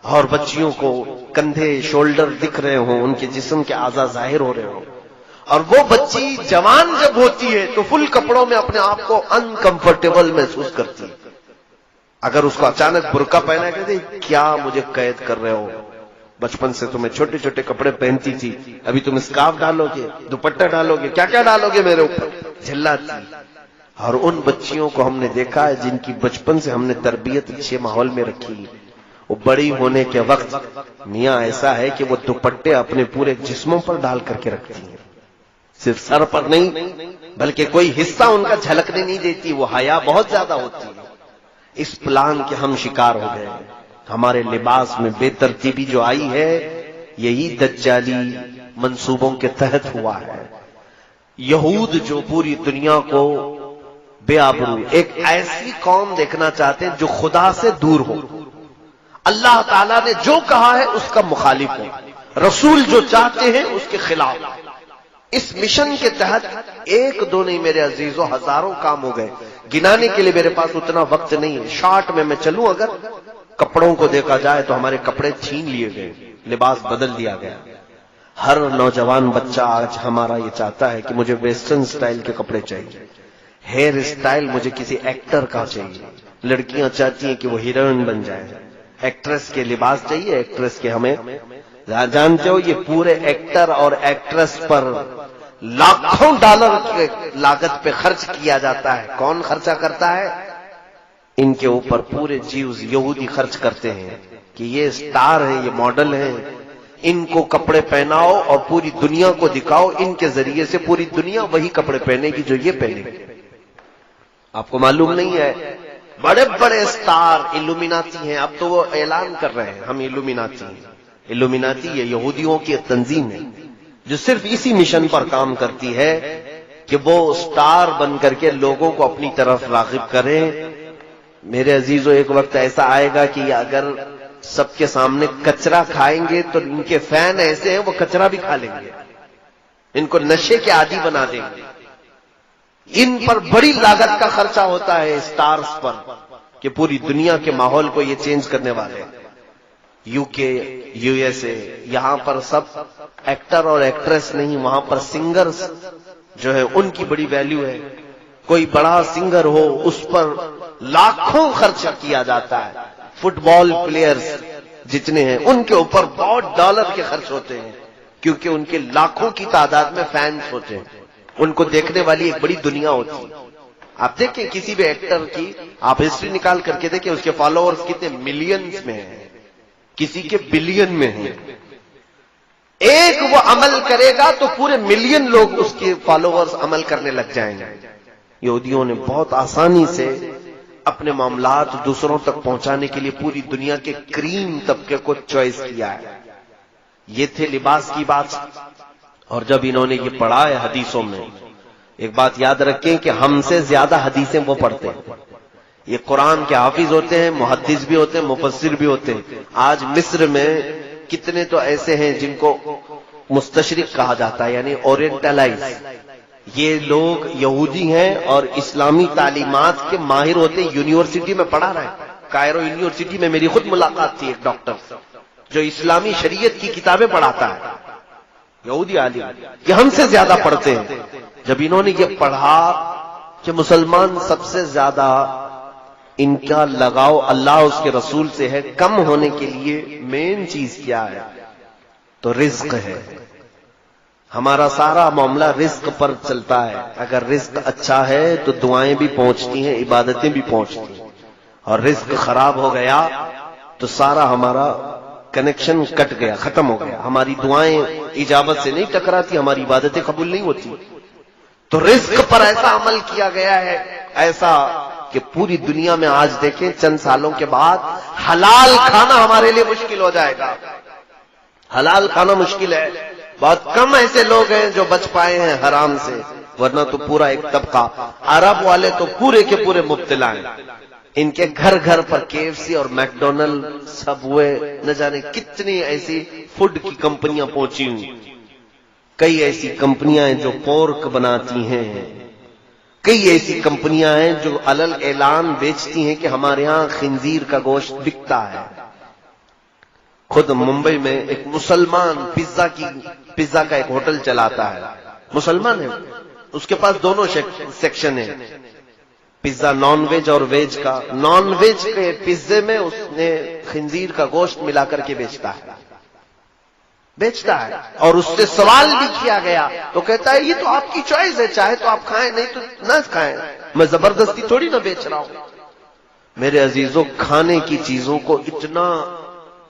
اور بچیوں کو کندھے شولڈر دکھ رہے ہوں، ان کے جسم کے اعضاء ظاہر ہو رہے ہوں۔ اور وہ بچی جوان جب ہوتی ہے تو فل کپڑوں میں اپنے آپ کو انکمفرٹیبل محسوس کرتی ہے۔ اگر اس کو اچانک برقع پہنا کہتے کیا مجھے قید کر رہے ہو، بچپن سے تمہیں چھوٹے چھوٹے کپڑے پہنتی تھی، ابھی تم اسکارف ڈالو گے، دوپٹہ ڈالو گے، کیا کیا ڈالو گے میرے اوپر، جھلاتی۔ اور ان بچیوں کو ہم نے دیکھا ہے جن کی بچپن سے ہم نے تربیت اچھے ماحول میں رکھی، وہ بڑی ہونے کے وقت میاں ایسا ہے کہ وہ دوپٹے اپنے پورے جسموں پر ڈال کر کے رکھتی ہیں، صرف سر پر نہیں بلکہ کوئی حصہ ان کا جھلکنے نہیں دیتی، وہ حیا بہت زیادہ ہوتی ہے۔ اس پلان کے ہم شکار ہو گئے، ہمارے لباس میں بے ترتیبی جو آئی ہے یہی دجالی منصوبوں کے تحت ہوا ہے۔ یہود جو پوری دنیا کو بے آبرو، ایک ایسی قوم دیکھنا چاہتے ہیں جو خدا سے دور ہو، اللہ تعالیٰ نے جو کہا ہے اس کا مخالف ہو، رسول جو چاہتے ہیں اس کے خلاف۔ اس مشن کے تحت ایک دو نہیں میرے عزیزوں، ہزاروں کام ہو گئے، گنانے کے لیے میرے پاس اتنا وقت نہیں ہے۔ شارٹ میں چلوں، اگر کپڑوں کو دیکھا جائے تو ہمارے کپڑے چھین لیے گئے، لباس بدل دیا گیا۔ ہر نوجوان بچہ آج ہمارا یہ چاہتا ہے کہ مجھے ویسٹرن سٹائل کے کپڑے چاہیے، ہیئر سٹائل مجھے کسی ایکٹر کا چاہیے، لڑکیاں چاہتی ہیں کہ وہ ہیروئن بن جائے، ایکٹریس کے لباس چاہیے، ایکٹریس کے ہمیں جانتے ہو یہ پورے ایکٹر اور ایکٹریس پر لاکھوں ڈالر کی لاگت پہ خرچ کیا جاتا ہے۔ کون خرچہ کرتا ہے؟ ان کے اوپر پورے جیوز یہودی خرچ کرتے ہیں کہ یہ سٹار ہیں، یہ ماڈل ہیں، ان کو کپڑے پہناؤ اور پوری دنیا کو دکھاؤ، ان کے ذریعے سے پوری دنیا وہی کپڑے پہنے گی جو یہ پہنے گی۔ آپ کو معلوم نہیں ہے بڑے بڑے سٹار الومیناتی ہیں، اب تو وہ اعلان کر رہے ہیں ہم الومیناتی ہیں۔ الومیناتی یہ یہودیوں کی تنظیم ہے جو صرف اسی مشن پر کام کرتی ہے کہ وہ سٹار بن کر کے لوگوں کو اپنی طرف راغب کریں۔ میرے عزیزوں ایک وقت ایسا آئے گا کہ اگر سب کے سامنے کچرا کھائیں گے تو ان کے فین ایسے ہیں وہ کچرا بھی کھا لیں گے، ان کو نشے کے عادی بنا دیں گے۔ ان پر بڑی لاگت کا خرچہ ہوتا ہے سٹارز پر کہ پوری دنیا کے ماحول کو یہ چینج کرنے والے ہیں۔ یو کے، یو ایس اے، یہاں پر سب ایکٹر اور ایکٹریس نہیں، وہاں پر سنگرز جو ہے ان کی بڑی ویلیو ہے۔ کوئی بڑا سنگر ہو اس پر لاکھوں خرچہ کیا جاتا ہے۔ فٹ بال پلیئرز جتنے ہیں ان کے اوپر بہت ڈالر کے خرچ ہوتے ہیں کیونکہ ان کے لاکھوں کی تعداد میں فینس ہوتے ہیں، ان کو دیکھنے والی ایک بڑی دنیا ہوتی ہے۔ آپ دیکھیں کسی بھی ایکٹر کی آپ ہسٹری نکال کر کے دیکھیں، اس کے فالوورز کتنے ملینز میں ہیں، کسی کے بلین میں ہیں۔ ایک وہ عمل کرے گا تو پورے ملین لوگ اس کے فالوورز عمل کرنے لگ جائیں گے۔ یہودیوں نے بہت آسانی سے اپنے معاملات دوسروں تک پہنچانے کے لیے پوری دنیا کے کریم طبقے کو چوائس کیا ہے۔ یہ تھے لباس کی بات، اور جب انہوں نے یہ پڑھا ہے حدیثوں میں، ایک بات یاد رکھیں کہ ہم سے زیادہ حدیثیں وہ پڑھتے ہیں۔ یہ قرآن کے حافظ ہوتے ہیں، محدث بھی ہوتے ہیں، مفسر بھی ہوتے ہیں۔ آج مصر میں کتنے تو ایسے ہیں جن کو مستشرق کہا جاتا ہے، یعنی اورینٹلائز۔ یہ لوگ یہودی ہیں اور اسلامی تعلیمات کے ماہر ہوتے ہیں، یونیورسٹی میں پڑھا رہے ہیں۔ کائرو یونیورسٹی میں میری خود ملاقات تھی ایک ڈاکٹر جو اسلامی شریعت کی کتابیں پڑھاتا ہے، یہودی عالم، یہ ہم سے زیادہ پڑھتے ہیں۔ جب انہوں نے یہ پڑھا کہ مسلمان سب سے زیادہ ان کا لگاؤ اللہ اس کے رسول سے ہے، کم ہونے کے لیے مین چیز کیا ہے تو رزق ہے۔ ہمارا سارا معاملہ رزق پر چلتا ہے. اگر رزق اچھا ہے تو دعائیں بھی پہنچتی ہیں، عبادتیں بھی پہنچتی ہیں، اور رزق خراب ہو گیا تو سارا ہمارا کنیکشن کٹ گیا، ختم ہو گیا. ہماری دعائیں اجابت سے نہیں ٹکراتی، ہماری عبادتیں قبول نہیں ہوتی. تو رزق پر ایسا عمل کیا گیا ہے، ایسا کہ پوری دنیا میں آج دیکھیں چند سالوں کے بعد حلال کھانا ہمارے لیے مشکل ہو جائے گا. حلال کھانا مشکل ہے. بہت کم ایسے لوگ ہیں جو بچ پائے ہیں حرام سے، ورنہ تو پورا ایک طبقہ، عرب والے تو پورے کے پورے مبتلا ہیں. ان کے گھر گھر پر KFC اور میکڈونلڈ، سب ہوئے، نہ جانے کتنی ایسی فوڈ کی کمپنیاں پہنچی ہوئی. کئی ایسی کمپنیاں ہیں جو پورک بناتی ہیں، کئی ایسی کمپنیاں ہیں جو علل اعلان بیچتی ہیں کہ ہمارے ہاں خنزیر کا گوشت بکتا ہے. خود ممبئی میں ایک مسلمان پیزا کا ایک ہوٹل چلاتا ہے، مسلمان ہے، اس کے پاس دونوں سیکشن ہیں، پیزا نان ویج اور ویج کا. نان ویج کے پیزے میں اس نے خنزیر کا گوشت ملا کر کے بیچتا ہے. اور اس سے سوال بھی کیا گیا تو کہتا ہے یہ تو آپ کی چوائس ہے، چاہے تو آپ کھائیں، نہیں تو نہ کھائیں، میں زبردستی تھوڑی نہ بیچ رہا ہوں. میرے عزیزوں، کھانے کی چیزوں کو اتنا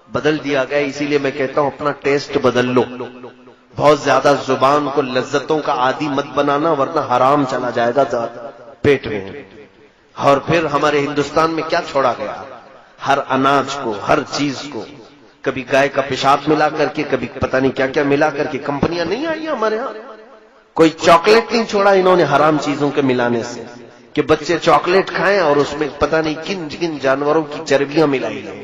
بدل دیا گیا، اسی لیے میں کہتا ہوں اپنا ٹیسٹ بدل لو. بہت زیادہ زبان کو لذتوں کا عادی مت بنانا، ورنہ حرام چلا جائے گا پیٹ میں. اور پھر ہمارے ہندوستان میں کیا چھوڑا گیا؟ ہر اناج کو، ہر چیز کو، کبھی گائے کا پیشاب ملا کر کے، کبھی پتہ نہیں کیا کیا ملا کر کے. کمپنیاں نہیں آئی ہمارے ہاں، کوئی چاکلیٹ نہیں چھوڑا انہوں نے حرام چیزوں کے ملانے سے، کہ بچے چاکلیٹ کھائیں اور اس میں پتہ نہیں کن کن جانوروں کی چربیاں ملائی گئی.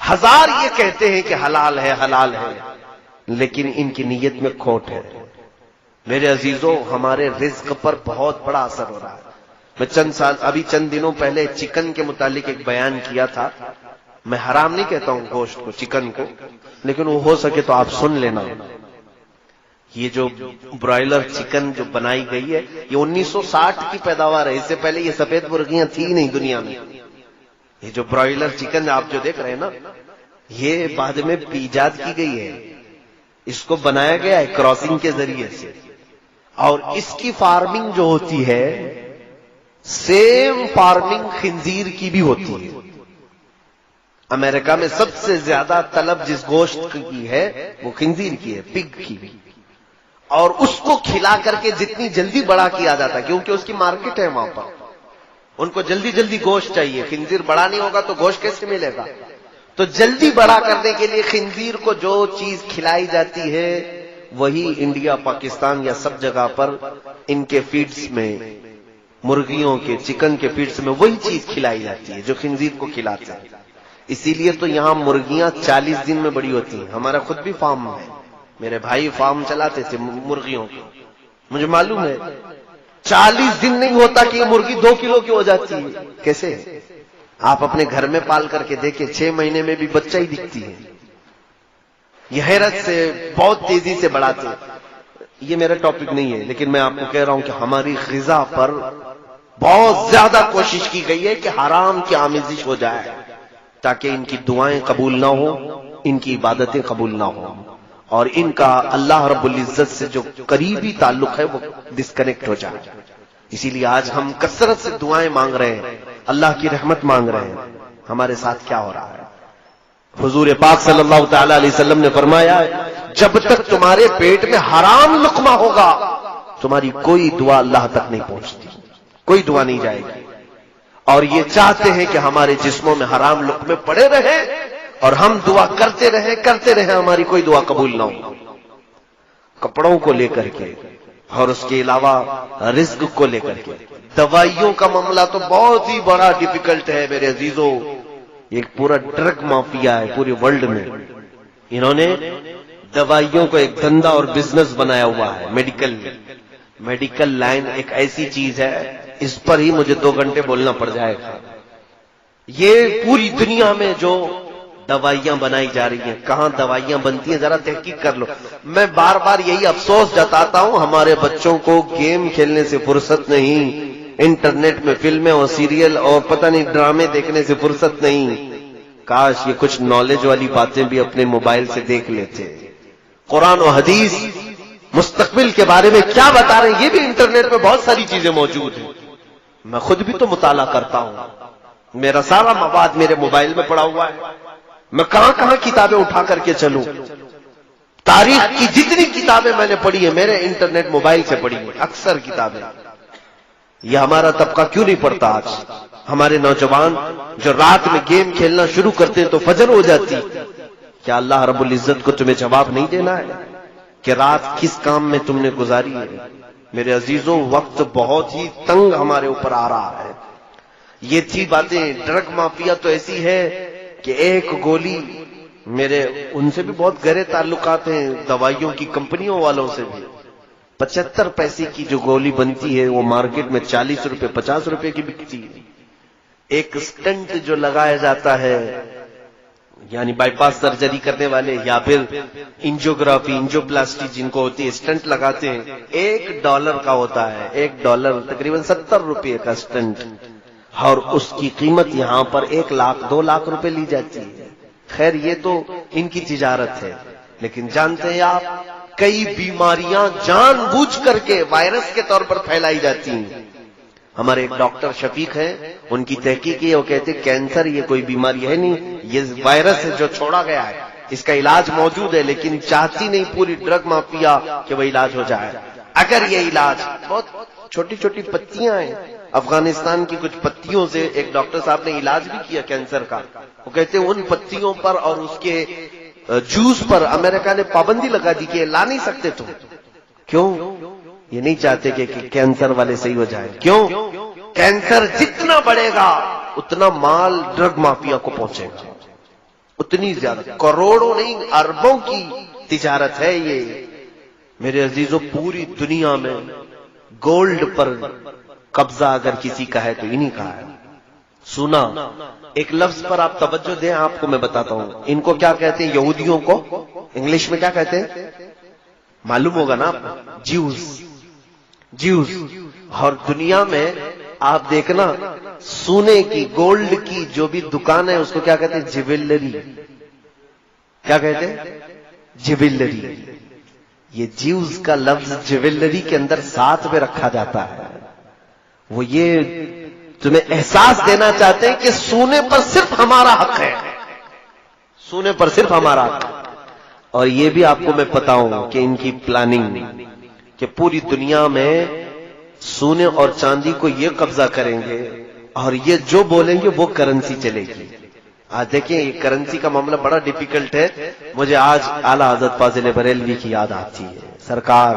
ہزار یہ کہتے ہیں کہ حلال ہے، حلال ہے، لیکن ان کی نیت میں کھوٹ ہے. میرے عزیزوں، ہمارے رزق پر بہت بڑا اثر ہو رہا ہے. میں چند دنوں پہلے چکن کے متعلق ایک بیان کیا تھا. میں حرام نہیں کہتا ہوں گوشت کو، چکن کو، لیکن وہ ہو سکے تو آپ سن لینا. یہ جو برائلر چکن جو بنائی گئی ہے، یہ 1960 کی پیداوار ہے. اس سے پہلے یہ سفید مرغیاں تھی نہیں دنیا میں. یہ جو برائلر چکن آپ جو دیکھ رہے ہیں نا، یہ بعد میں ایجاد کی گئی ہے. اس کو بنایا گیا ہے کراسنگ کے ذریعے سے. اور اس کی فارمنگ جو ہوتی ہے، سیم فارمنگ خنزیر کی بھی ہوتی ہے. امریکہ میں سب سے زیادہ طلب جس گوشت کی ہے وہ خنزیر کی ہے، پگ کی. اور اس کو کھلا کر کے جتنی جلدی بڑا کیا جاتا ہے، کیونکہ اس کی مارکیٹ ہے وہاں پر، ان کو جلدی جلدی گوشت چاہیے. خنزیر بڑا نہیں ہوگا تو گوشت کیسے ملے گا؟ تو جلدی بڑا کرنے کے لیے خنزیر کو جو چیز کھلائی جاتی ہے، وہی انڈیا، پاکستان یا سب جگہ پر ان کے فیڈز میں، مرغیوں کے، چکن کے فیڈز میں وہی چیز کھلائی جاتی ہے جو خنزیر کو کھلاتے ہیں. اسی لیے تو یہاں مرغیاں 40 دن میں بڑی ہوتی ہیں. ہمارا خود بھی فارم ہے، میرے بھائی فارم چلاتے تھے مرغیوں کے، مجھے معلوم ہے 40 دن نہیں ہوتا کہ یہ مرغی 2 کلو کی ہو جاتی ہے. کیسے؟ آپ اپنے گھر میں پال کر کے دیکھیں، 6 مہینے میں بھی بچہ ہی دکھتی ہے. یہ حیرت سے بہت تیزی سے بڑھاتے. یہ میرا ٹاپک نہیں ہے، لیکن میں آپ کو کہہ رہا ہوں کہ ہماری غذا پر بہت زیادہ کوشش کی گئی ہے کہ حرام کی آمیزش ہو جائے، تاکہ ان کی دعائیں قبول نہ ہوں، ان کی عبادتیں قبول نہ ہوں، اور ان کا اللہ رب العزت سے جو قریبی تعلق ہے وہ ڈسکنیکٹ ہو جائے. اسی لیے آج ہم کثرت سے دعائیں مانگ رہے ہیں، اللہ کی رحمت مانگ رہے ہیں. ہمارے ساتھ کیا ہو رہا ہے؟ حضور پاک صلی اللہ تعالی علیہ وسلم نے فرمایا، جب تک تمہارے پیٹ میں حرام لقمہ ہوگا تمہاری کوئی دعا اللہ تک نہیں پہنچتی، کوئی دعا نہیں جائے گی. اور یہ چاہتے ہیں کہ ہمارے جسموں میں حرام لقمے پڑے رہیں اور ہم دعا کرتے رہیں، ہماری کوئی دعا قبول نہ ہو. کپڑوں کو لے کر کے اور اس کے علاوہ رزق کو لے کر کے. دوائیوں کا معاملہ تو بہت ہی بڑا ڈیفیکلٹ ہے میرے عزیزوں. ایک پورا ڈرگ مافیا ہے پورے ورلڈ میں. انہوں نے دوائیوں کو ایک دھندا اور بزنس بنایا ہوا ہے. میڈیکل لائن ایک ایسی چیز ہے، اس پر ہی مجھے 2 گھنٹے بولنا پڑ جائے گا. یہ پوری دنیا میں جو دوائیاں بنائی جا رہی ہیں، کہاں دوائیاں بنتی ہیں ذرا تحقیق کر لو. میں بار بار یہی افسوس جتاتا ہوں، ہمارے بچوں کو گیم کھیلنے سے فرصت نہیں، انٹرنیٹ میں فلمیں اور سیریل اور پتہ نہیں ڈرامے دیکھنے سے فرصت نہیں. کاش یہ کچھ نالج والی باتیں بھی اپنے موبائل سے دیکھ لیتے. قرآن و حدیث مستقبل کے بارے میں کیا بتا رہے ہیں، یہ بھی انٹرنیٹ پہ بہت ساری چیزیں موجود ہیں. میں خود بھی تو مطالعہ کرتا ہوں، میرا سارا مواد میرے موبائل میں پڑا ہوا ہے. میں کہاں کہاں کتابیں اٹھا کر کے چلوں. تاریخ کی جتنی کتابیں میں نے پڑھی ہیں میرے انٹرنیٹ موبائل سے پڑھی ہیں، اکثر کتابیں. یہ ہمارا طبقہ کیوں نہیں پڑھتا آج؟ ہمارے نوجوان جو رات میں گیم کھیلنا شروع کرتے ہیں تو فجر ہو جاتی. کیا اللہ رب العزت کو تمہیں جواب نہیں دینا ہے کہ رات کس کام میں تم نے گزاری ہے؟ میرے عزیزوں، وقت بہت ہی تنگ ہمارے اوپر آ رہا ہے. یہ تھی باتیں. ڈرگ مافیا تو ایسی ہے کہ ایک گولی، میرے ان سے بھی بہت گہرے تعلقات ہیں، دوائیوں کی کمپنیوں والوں سے بھی. 75 پیسے کی جو گولی بنتی ہے وہ مارکیٹ میں 40 روپے 50 روپے کی بکتی ہے. ایک سٹنٹ جو لگایا جاتا ہے، یعنی بائی پاس سرجری کرنے والے یا پھر انجیوگرافی انجیوپلاسٹی جن کو ہوتی ہے، سٹنٹ لگاتے ہیں، $1 کا ہوتا ہے. $1 تقریباً 70 روپے کا سٹنٹ، اور اس کی قیمت یہاں پر 1 لاکھ 2 لاکھ روپے لی جاتی ہے. خیر یہ تو ان کی تجارت ہے، لیکن جانتے ہیں آپ کئی بیماریاں جان بوجھ کر کے وائرس کے طور پر پھیلائی جاتی ہیں. ہمارے ایک ڈاکٹر شفیق ہیں، ان کی تحقیق ہے، وہ کہتے ہیں کینسر یہ کوئی بیماری ہے نہیں، یہ وائرس ہے جو چھوڑا گیا ہے، اس کا علاج موجود ہے، لیکن چاہتی نہیں پوری ڈرگ مافیا کہ وہ علاج ہو جائے. اگر یہ علاج، بہت چھوٹی چھوٹی پتیاں ہیں، افغانستان کی کچھ پتیوں سے ایک ڈاکٹر صاحب نے علاج بھی کیا کینسر کا. وہ کہتے ہیں ان پتیوں پر اور اس کے جوس پر امریکہ نے پابندی لگا دی کہ لا نہیں سکتے تم. کیوں؟ یہ نہیں چاہتے کہ کینسر والے صحیح ہو جائیں. کیوں؟ کینسر جتنا بڑھے گا اتنا مال ڈرگ مافیا کو پہنچے گا، اتنی زیادہ، کروڑوں نہیں اربوں کی تجارت ہے یہ. میرے عزیزوں، پوری دنیا میں گولڈ پر قبضہ اگر کسی کا ہے تو انہی کا ہے. سنا ایک لفظ پر آپ توجہ دیں، آپ کو میں بتاتا ہوں. ان کو کیا کہتے ہیں؟ یہودیوں کو انگلش میں کیا کہتے ہیں؟ معلوم ہوگا نا آپ کو، جیوز. اور دنیا میں آپ دیکھنا سونے کی، گولڈ کی جو بھی دکان ہے اس کو کیا کہتے ہیں؟ جیولری. کیا کہتے ہیں؟ جیولری. یہ جیوز کا لفظ جیولری کے اندر ساتھ میں رکھا جاتا ہے. وہ یہ تمہیں احساس دینا چاہتے ہیں کہ سونے پر صرف ہمارا حق ہے، سونے پر صرف ہمارا حق ہے. اور یہ بھی آپ کو میں بتاؤں کہ ان کی پلاننگ کہ پوری دنیا میں سونے اور چاندی کو یہ قبضہ کریں گے اور یہ جو بولیں گے وہ کرنسی چلے گی. آج دیکھیں یہ کرنسی کا معاملہ بڑا ڈیفیکلٹ ہے. مجھے آج اعلیٰ حضرت فاضل بریلوی کی یاد آتی ہے. سرکار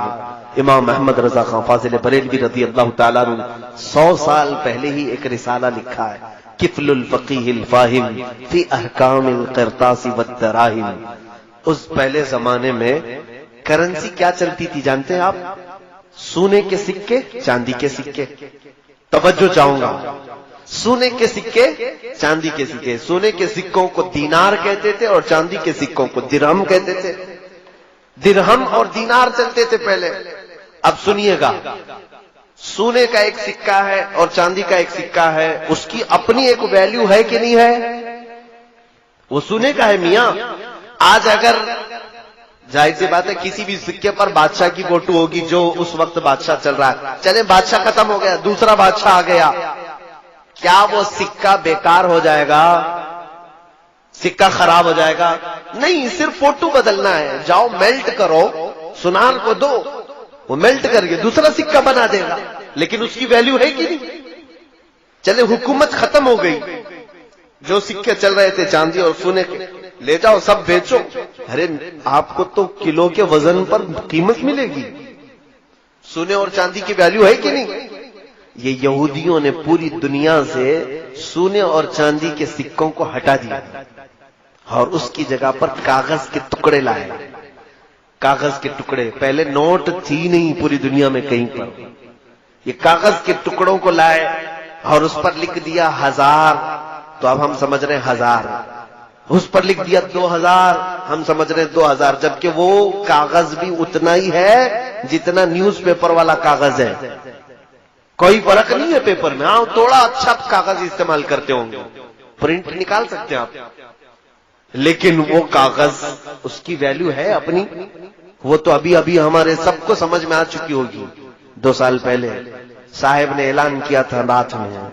امام احمد رضا خان فاضل بریلوی رضی اللہ تعالیٰ عنہ 100 سال پہلے ہی ایک رسالہ لکھا ہے، کفل الفقیہ الفاہم فی احکام القرطاس والدراہم. اس پہلے زمانے میں کرنسی کیا چلتی تھی جانتے ہیں آپ؟ سونے کے سکے، چاندی کے سکے. توجہ چاہوں گا، سونے کے سکے، چاندی کے سکے. سونے کے سکوں کو دینار کہتے تھے اور چاندی کے سکوں کو درہم کہتے تھے. درہم اور دینار چلتے تھے پہلے. اب سنیے گا، سونے کا ایک سکہ ہے اور چاندی کا ایک سکہ ہے، اس کی اپنی ایک ویلیو ہے کہ نہیں ہے؟ وہ سونے کا ہے میاں. آج اگر ظاہر سی بات ہے کسی بھی سکے پر بادشاہ کی فوٹو ہوگی جو اس وقت بادشاہ چل رہا ہے، چلیں بادشاہ ختم ہو گیا، دوسرا بادشاہ آ گیا، کیا وہ سکہ بیکار ہو جائے گا؟ سکہ خراب ہو جائے گا؟ نہیں، صرف فوٹو بدلنا ہے. جاؤ میلٹ کرو، سنار کو دو، وہ میلٹ کر کے دوسرا سکہ بنا دے گا. لیکن اس کی ویلیو ہے کہ نہیں؟ چلے حکومت ختم ہو گئی، جو سکے چل رہے تھے چاندی اور سونے کے، لے جاؤ سب بیچو. ارے آپ کو تو کلو کے وزن پر قیمت ملے گی. سونے اور چاندی کی ویلیو ہے کہ نہیں؟ یہ یہودیوں نے پوری دنیا سے سونے اور چاندی کے سکوں کو ہٹا دیا اور اس کی جگہ پر کاغذ کے ٹکڑے لائے. کاغذ کے ٹکڑے، پہلے نوٹ تھی نہیں پوری دنیا میں کہیں پر. یہ کاغذ کے ٹکڑوں کو لائے اور اس پر لکھ دیا 1000، تو اب ہم سمجھ رہے ہیں 1000. اس پر لکھ دیا 2000، ہم سمجھ رہے ہیں 2000، جبکہ وہ کاغذ بھی اتنا ہی ہے جتنا نیوز پیپر والا کاغذ ہے. کوئی فرق نہیں ہے پیپر میں. ہاں تھوڑا اچھا کاغذ استعمال کرتے ہوں گے، پرنٹ نکال سکتے ہیں آپ، لیکن وہ کاغذ اس کی ویلیو ہے اپنی؟ وہ تو ابھی ابھی ہمارے سب کو سمجھ میں آ چکی ہوگی. 2 سال پہلے صاحب نے اعلان کیا تھا رات میں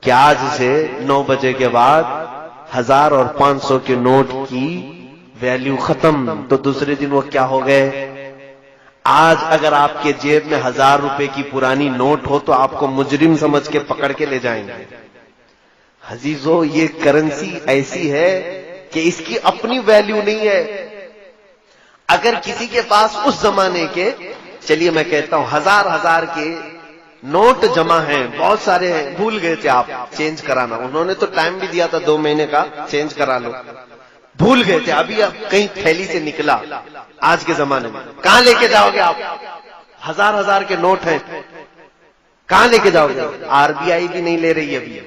کہ آج سے 9 بجے کے بعد 1000 اور 500 کے نوٹ کی ویلیو ختم. تو دوسرے دن وہ کیا ہو گئے؟ آج اگر آپ کے جیب میں 1000 روپے کی پرانی نوٹ ہو تو آپ کو مجرم سمجھ کے پکڑ کے لے جائیں گے. عزیزو، یہ کرنسی ایسی ہے کہ اس کی اپنی ویلیو نہیں ہے. اگر کسی کے پاس اس زمانے کے، چلیے میں کہتا ہوں 1000 کے نوٹ جمع ہیں، بہت سارے ہیں، بھول گئے تھے آپ چینج کرانا، انہوں نے تو ٹائم بھی دیا تھا 2 مہینے کا، چینج کرا لو، بھول گئے تھے، ابھی اب کہیں تھیلی سے نکلا. آج کے زمانے میں کہاں لے کے جاؤ گے آپ؟ 1000 کے نوٹ ہیں، کہاں لے کے جاؤ گے؟ RBI بھی نہیں لے رہی ابھی.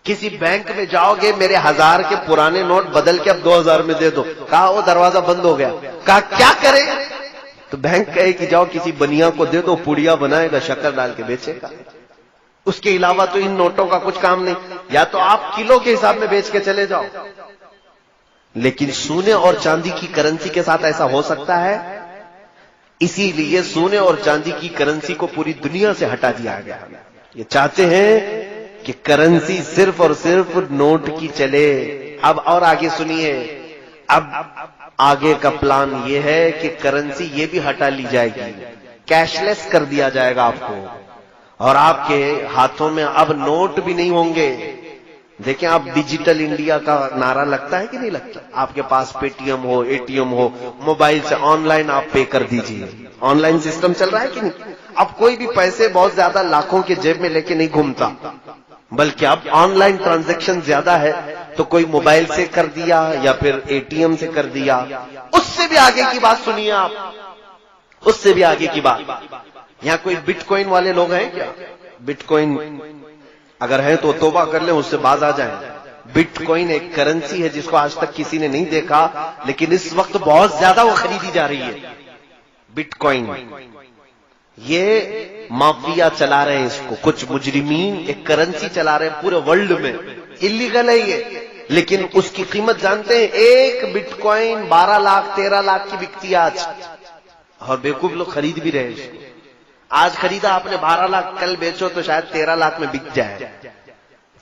کسی بینک میں جاؤ گے، میرے 1000 کے پرانے نوٹ بدل کے اب 2000 میں دے دو، کہا وہ دروازہ بند ہو گیا. کہا کیا کرے؟ تو بینک کہے کہ جاؤ کسی بنیا کو دے دو، پوڑیا بنائے گا، شکر ڈال کے بیچے گا. اس کے علاوہ تو ان نوٹوں کا کچھ کام نہیں. یا تو آپ کلو کے حساب میں بیچ کے چلے جاؤ. لیکن سونے اور چاندی کی کرنسی کے ساتھ ایسا ہو سکتا ہے؟ اسی لیے سونے اور چاندی کی کرنسی کو پوری دنیا سے ہٹا دیا گیا. یہ چاہتے ہیں کہ کرنسی صرف اور صرف نوٹ کی چلے. اب اور آگے سنیے، اب آگے کا پلان یہ ہے کہ کرنسی یہ بھی ہٹا لی جائے گی، کیش لیس کر دیا جائے گا آپ کو، اور آپ کے ہاتھوں میں اب نوٹ بھی نہیں ہوں گے. دیکھیں آپ ڈیجیٹل انڈیا کا نعرہ لگتا ہے کہ نہیں لگتا؟ آپ کے پاس پے ٹی ایم ہو، ATM ہو، موبائل سے آن لائن آپ پے کر دیجئے. آن لائن سسٹم چل رہا ہے کہ نہیں؟ اب کوئی بھی پیسے بہت زیادہ لاکھوں کے جیب میں لے کے نہیں گھومتا، بلکہ اب آن لائن ٹرانزیکشن زیادہ ہے، تو کوئی موبائل سے کر دیا یا پھر ATM سے کر دیا. اس سے بھی آگے کی بات سنیے آپ، اس سے بھی آگے کی بات. یہاں کوئی بٹ کوئن والے لوگ ہیں کیا؟ بٹ کوئن اگر ہے تو توبہ کر لیں، اس سے باز آ جائیں. بٹ کوئن ایک کرنسی ہے جس کو آج تک کسی نے نہیں دیکھا، لیکن اس وقت بہت زیادہ وہ خریدی جا رہی ہے. بٹ کوئن یہ مافیا چلا رہے ہیں، اس کو کچھ مجرمین ایک کرنسی چلا رہے ہیں پورے ورلڈ میں. اللیگل ہے یہ، لیکن اس کی قیمت جانتے ہیں؟ ایک بٹ کوئن 12 لاکھ 13 لاکھ کی بکتی ہے آج، اور بیوقوف لوگ خرید بھی رہے ہیں. آج خریدا آپ نے 12 لاکھ، کل بیچو تو شاید 13 لاکھ میں بک جائے.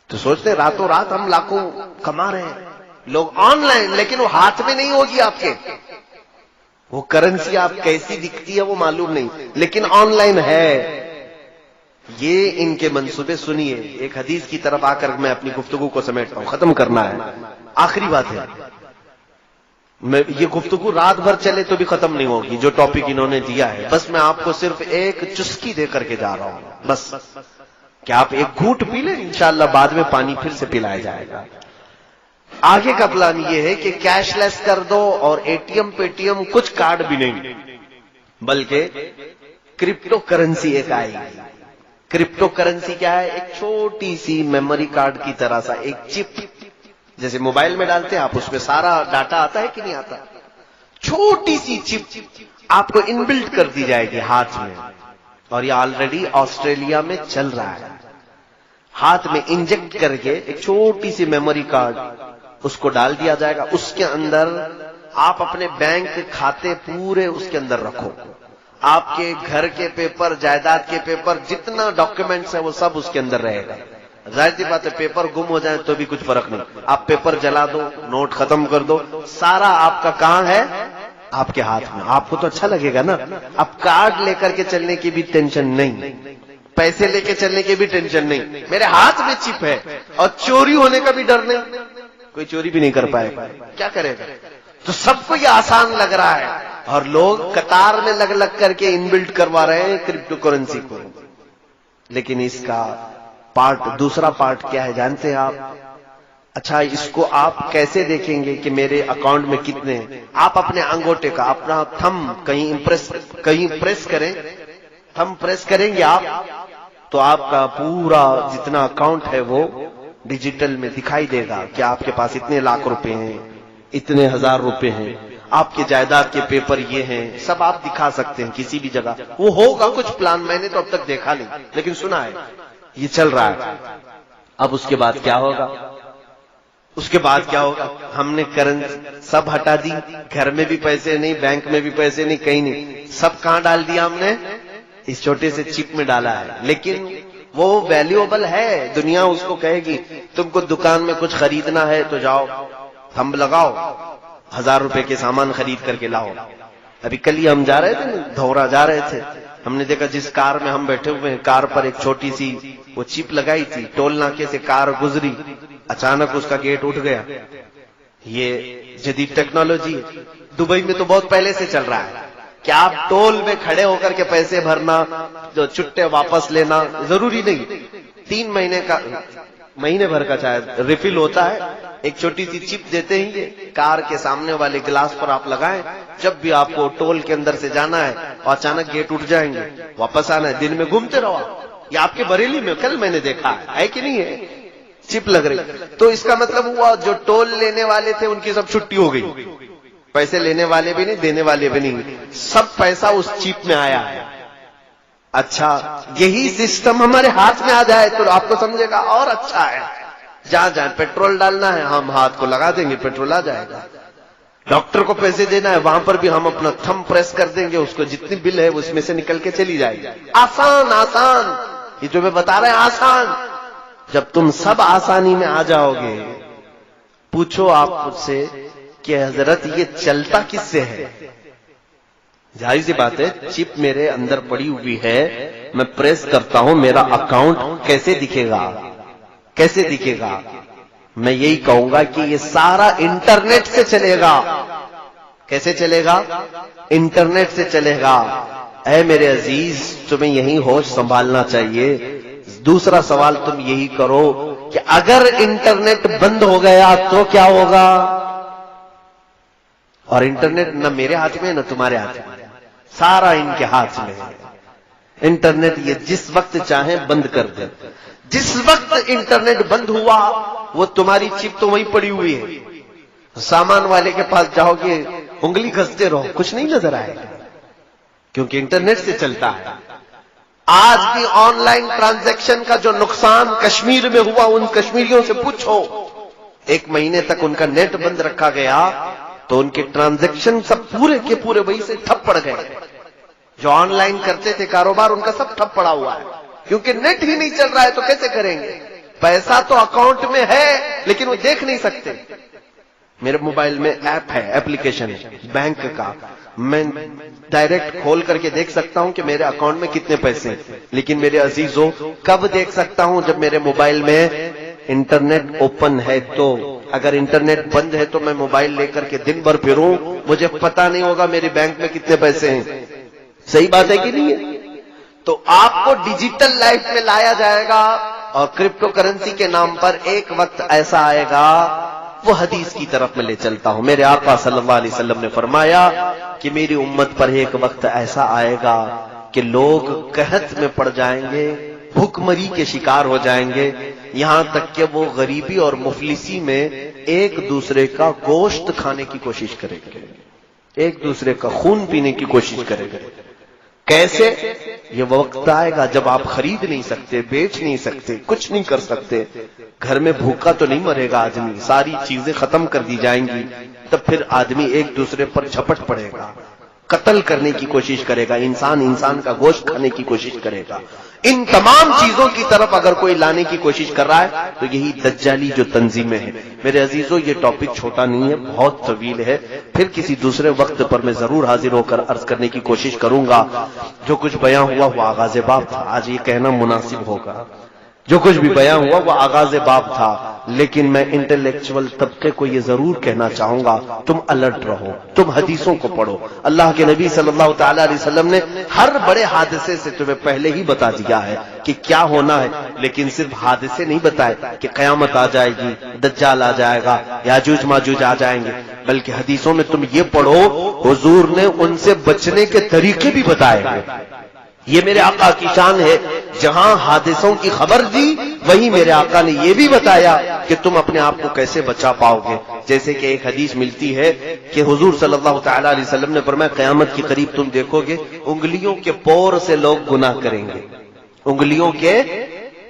تو سوچتے ہیں راتوں رات ہم لاکھوں کما رہے ہیں لوگ آن لائن، لیکن وہ ہاتھ میں نہیں ہوگی آپ کے. وہ کرنسی آپ کیسی دکھتی ہے وہ معلوم نہیں، لیکن آن لائن ہے. یہ ان کے منصوبے سنیے. ایک حدیث کی طرف آ کر میں اپنی گفتگو کو سمیٹتا ہوں، ختم کرنا ہے، آخری بات ہے. یہ گفتگو رات بھر چلے تو بھی ختم نہیں ہوگی جو ٹاپک انہوں نے دیا ہے. بس میں آپ کو صرف ایک چسکی دے کر کے جا رہا ہوں، بس کہ آپ ایک گھونٹ پی لیں، انشاءاللہ بعد میں پانی پھر سے پلایا جائے گا. آگے کا پلان یہ ہے کہ کیش لیس کر دو، اور ATM پے ٹی ایم کچھ کارڈ بھی نہیں، بلکہ کرپٹو کرنسی ایک آئے گی. کرپٹو کرنسی کیا ہے؟ ایک چھوٹی سی میموری کارڈ کی طرح سا ایک چپ، جیسے موبائل میں ڈالتے ہیں آپ، اس میں سارا ڈاٹا آتا ہے کہ نہیں آتا؟ چھوٹی سی چپ آپ کو انبلٹ کر دی جائے گی ہاتھ میں، اور یہ آلریڈی آسٹریلیا میں چل رہا ہے. ہاتھ میں انجیکٹ کر کے ایک چھوٹی سی میموری کارڈ اس کو ڈال دیا جائے گا. اس کے اندر آپ اپنے بینک کھاتے پورے اس کے اندر رکھو، آپ کے گھر کے پیپر، جائیداد کے پیپر، جتنا ڈاکیومنٹس ہے وہ سب اس کے اندر رہے گا. ظاہر سی بات ہے پیپر گم ہو جائیں تو بھی کچھ فرق نہیں، آپ پیپر جلا دو، نوٹ ختم کر دو، سارا آپ کا کام ہے آپ کے ہاتھ میں. آپ کو تو اچھا لگے گا نا. اب کارڈ لے کر کے چلنے کی بھی ٹینشن نہیں، پیسے لے کے چلنے کی بھی ٹینشن نہیں، میرے ہاتھ میں چپ ہے، اور چوری ہونے کا بھی ڈر نہیں، کوئی چوری بھی نہیں کر پائے. کیا کرے گا؟ تو سب کو یہ آسان لگ رہا ہے، اور لوگ قطار میں لگ لگ کر کے انبلٹ کروا رہے ہیں کرپٹو کرنسی کو. لیکن اس کا دوسرا پارٹ کیا ہے جانتے ہیں آپ؟ اچھا اس کو آپ کیسے دیکھیں گے کہ میرے اکاؤنٹ میں کتنے ہیں؟ آپ اپنے انگوٹے کا اپنا تھم کہیں پریس کریں، تھم پریس کریں گے آپ تو آپ کا پورا جتنا اکاؤنٹ ہے وہ ڈیجیٹل میں دکھائی دے گا کہ آپ کے پاس اتنے لاکھ روپے ہیں، اتنے ہزار روپے ہیں، آپ کے جائیداد کے پیپر یہ ہیں، سب آپ دکھا سکتے ہیں کسی بھی جگہ. وہ ہوگا کچھ پلان، میں نے تو اب تک دیکھا نہیں، لیکن سنا ہے یہ چل رہا ہے. اب اس کے بعد کیا ہوگا؟ اس کے بعد کیا ہوگا؟ ہم نے کرنسی سب ہٹا دی، گھر میں بھی پیسے نہیں، بینک میں بھی پیسے نہیں، کہیں نہیں، سب کہاں ڈال دیا ہم نے؟ اس چھوٹے سے چپ میں ڈالا ہے. لیکن وہ ویلیوبل ہے، دنیا اس کو کہے گی تم کو دکان میں کچھ خریدنا ہے تو جاؤ تھمب لگاؤ، 1000 روپے کے سامان خرید کر کے لاؤ. ابھی کل ہی ہم جا رہے تھے، دھورا جا رہے تھے، ہم نے دیکھا جس کار میں ہم بیٹھے ہوئے ہیں، کار پر ایک چھوٹی سی وہ چپ لگائی تھی، ٹول ناکے سے کار گزری، اچانک اس کا گیٹ اٹھ گیا. یہ جدید ٹیکنالوجی ہے. دبئی میں تو بہت پہلے سے چل رہا ہے کہ آپ ٹول میں کھڑے ہو کر کے پیسے بھرنا، جو چھٹے واپس لینا ضروری نہیں. 3 مہینے کا، مہینے بھر کا شاید ریفل ہوتا ہے، ایک چھوٹی سی چپ دیتے ہیں، یہ کار کے سامنے والے گلاس پر آپ لگائیں، جب بھی آپ کو ٹول کے اندر سے جانا ہے اور اچانک گیٹ اٹھ جائیں گے، واپس آنا ہے، دن میں گھومتے رہو. یہ آپ کے بریلی میں کل میں نے دیکھا ہے کہ نہیں ہے، چپ لگ رہی. تو اس کا مطلب ہوا جو ٹول لینے والے تھے ان کی سب چھٹی ہو گئی، پیسے لینے والے بھی نہیں، دینے والے بھی نہیں، سب پیسہ اس چپ میں آیا ہے. اچھا، یہی سسٹم ہمارے ہاتھ میں آ جائے تو آپ کو سمجھے گا اور اچھا ہے. جہاں جہاں پیٹرول ڈالنا ہے ہم ہاتھ کو لگا دیں گے، پیٹرول آ جائے گا. ڈاکٹر کو پیسے دینا ہے وہاں پر بھی ہم اپنا تھم پریس کر دیں گے، اس کو جتنی بل ہے اس میں سے نکل کے چلی جائے گی. آسان آسان، یہ جو میں بتا رہے ہیں آسان. جب تم سب آسانی میں آ جاؤ گے، پوچھو آپ مجھ سے کہ حضرت یہ چلتا کس سے ہے؟ ظاہر سی بات ہے، چپ میرے اندر پڑی ہوئی ہے، میں پریس کرتا ہوں، میرا اکاؤنٹ کیسے دکھے گا؟ کیسے دکھے گا؟ میں یہی کہوں گا کہ یہ سارا انٹرنیٹ سے چلے گا. کیسے چلے گا؟ انٹرنیٹ سے چلے گا. اے میرے عزیز، تمہیں یہی ہوش سنبھالنا چاہیے. دوسرا سوال تم یہی کرو کہ اگر انٹرنیٹ بند ہو گیا تو کیا ہوگا؟ اور انٹرنیٹ نہ میرے ہاتھ میں نہ تمہارے ہاتھ میں، سارا ان کے ہاتھ میں ہے. انٹرنیٹ یہ جس وقت چاہیں بند کر دیں. جس وقت انٹرنیٹ بند ہوا وہ تمہاری چپ تو وہیں پڑی ہوئی ہے. سامان والے کے پاس جاؤ گے، انگلی گھستے رہو، کچھ نہیں نظر آئے گا، کیونکہ انٹرنیٹ سے چلتا ہے. آج بھی آن لائن ٹرانزیکشن کا جو نقصان کشمیر میں ہوا، ان کشمیریوں سے پوچھو. 1 مہینے تک ان کا نیٹ بند رکھا گیا تو ان کے ٹرانزیکشن سب پورے کے پورے وہی سے ٹھپ پڑ گئے. جو آن لائن کرتے تھے کاروبار، ان کا سب ٹھپ پڑا ہوا ہے، کیونکہ نیٹ ہی نہیں چل رہا ہے. تو کیسے کریں گے؟ پیسہ تو اکاؤنٹ میں ہے لیکن وہ دیکھ نہیں سکتے. میرے موبائل میں ایپ ہے، اپلیکیشن ہے بینک کا، میں ڈائریکٹ کھول کر کے دیکھ سکتا ہوں کہ میرے اکاؤنٹ میں کتنے پیسے ہیں. لیکن میرے عزیزوں، کب دیکھ سکتا ہوں؟ جب میرے موبائل میں انٹرنیٹ اوپن ہے. تو اگر انٹرنیٹ بند ہے تو میں موبائل لے کر کے دن بھر پھروں، مجھے پتا نہیں ہوگا میرے بینک میں کتنے پیسے ہیں. صحیح بات ہے کہ نہیں ہے؟ تو آپ کو ڈیجیٹل لائف میں لایا جائے گا، اور کرپٹو کرنسی کے نام پر ایک وقت ایسا آئے گا. وہ حدیث کی طرف میں لے چلتا ہوں. میرے آقا صلی اللہ علیہ وسلم نے فرمایا کہ میری امت پر ایک وقت ایسا آئے گا کہ لوگ قحط میں پڑ جائیں گے، بھوک مری کے شکار ہو جائیں گے، یہاں تک کہ وہ غریبی اور مفلسی میں ایک دوسرے کا گوشت کھانے کی کوشش کریں گے، ایک دوسرے کا خون پینے کی کوشش کریں گے. کیسے؟ یہ وقت آئے گا جب آپ خرید نہیں سکتے، بیچ نہیں سکتے، کچھ نہیں کر سکتے. گھر میں بھوکا تو نہیں مرے گا آدمی، ساری چیزیں ختم کر دی جائیں گی. تب پھر آدمی ایک دوسرے پر جھپٹ پڑے گا، قتل کرنے کی کوشش کرے گا، انسان کا گوشت کھانے کی کوشش کرے گا. ان تمام چیزوں کی طرف اگر کوئی لانے کی کوشش کر رہا ہے تو یہی دجالی جو تنظیمیں ہیں. میرے عزیزوں، یہ ٹاپک چھوٹا نہیں ہے، بہت طویل ہے. پھر کسی دوسرے وقت پر میں ضرور حاضر ہو کر عرض کرنے کی کوشش کروں گا. جو کچھ بیان ہوا وہ آغاز باب تھا، آج یہ کہنا مناسب ہوگا. جو کچھ بھی بیان ہوا وہ آغاز باب تھا، لیکن میں انٹلیکچوئل طبقے کو یہ ضرور کہنا چاہوں گا، تم الرٹ رہو، تم حدیثوں کو پڑھو. اللہ کے نبی صلی اللہ تعالی علیہ وسلم نے ہر بڑے حادثے سے تمہیں پہلے ہی بتا دیا ہے کہ کیا ہونا ہے، لیکن صرف حادثے نہیں بتائے کہ قیامت آ جائے گی، دجال آ جائے گا، یاجوج ماجوج آ جائیں گے، بلکہ حدیثوں میں تم یہ پڑھو حضور نے ان سے بچنے کے طریقے بھی بتائے ہیں. یہ میرے آقا کی شان ہے، جہاں حادثوں کی خبر دی وہیں میرے آقا نے یہ بھی بتایا کہ تم اپنے آپ کو کیسے بچا پاؤ گے. جیسے کہ ایک حدیث ملتی ہے کہ حضور صلی اللہ تعالی علیہ وسلم نے فرمایا قیامت کے قریب تم دیکھو گے انگلیوں کے پور سے لوگ گناہ کریں گے، انگلیوں کے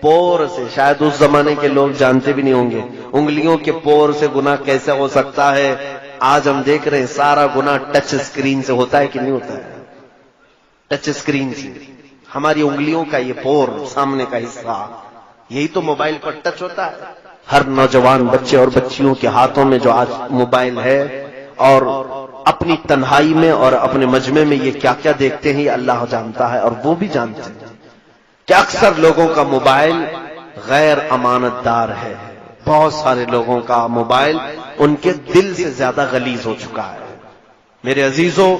پور سے. شاید اس زمانے کے لوگ جانتے بھی نہیں ہوں گے انگلیوں کے پور سے گناہ کیسے ہو سکتا ہے. آج ہم دیکھ رہے ہیں سارا گناہ ٹچ اسکرین سے ہوتا ہے کہ نہیں ہوتا ہے؟ ٹچ اسکرین سے. ہماری انگلیوں کا یہ پور سامنے کا حصہ یہی تو موبائل پر ٹچ ہوتا ہے. ہر نوجوان بچے اور بچیوں کے ہاتھوں میں جو آج موبائل ہے اور اپنی تنہائی میں اور اپنے مجمع میں یہ کیا کیا دیکھتے ہیں یہ اللہ جانتا ہے اور وہ بھی جانتے ہیں کہ اکثر لوگوں کا موبائل غیر امانت دار ہے. بہت سارے لوگوں کا موبائل ان کے دل سے زیادہ غلیظ ہو چکا ہے. میرے عزیزوں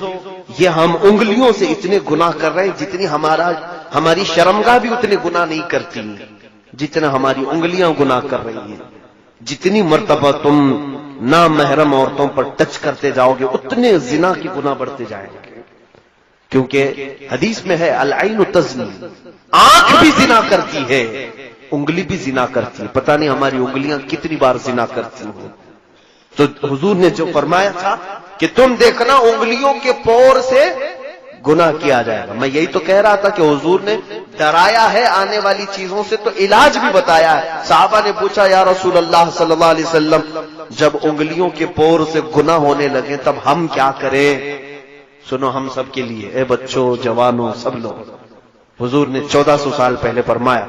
یہ ہم انگلیوں سے اتنے گناہ کر رہے ہیں جتنی ہماری شرمگاہ بھی اتنے گناہ نہیں کرتی جتنا ہماری انگلیاں گناہ کر رہی ہیں. جتنی مرتبہ تم نامحرم عورتوں پر ٹچ کرتے جاؤ گے اتنے زنا کی گناہ بڑھتے جائیں گے. کیونکہ حدیث میں ہے العین تزنی، آنکھ بھی زنا کرتی ہے، انگلی بھی زنا کرتی ہے. پتہ نہیں ہماری انگلیاں کتنی بار زنا کرتی ہیں. تو حضور نے جو فرمایا تھا کہ تم دیکھنا انگلیوں کے پور سے گناہ کیا جائے گا. میں یہی تو کہہ رہا تھا کہ حضور نے ڈرایا ہے آنے والی چیزوں سے تو علاج بھی بتایا ہے. صحابہ نے پوچھا یا رسول اللہ صلی اللہ علیہ وسلم جب انگلیوں کے پور سے گناہ ہونے لگے تب ہم کیا کریں؟ سنو ہم سب کے لیے، اے بچوں جوانوں سب لوگ، حضور نے 1400 سال پہلے فرمایا،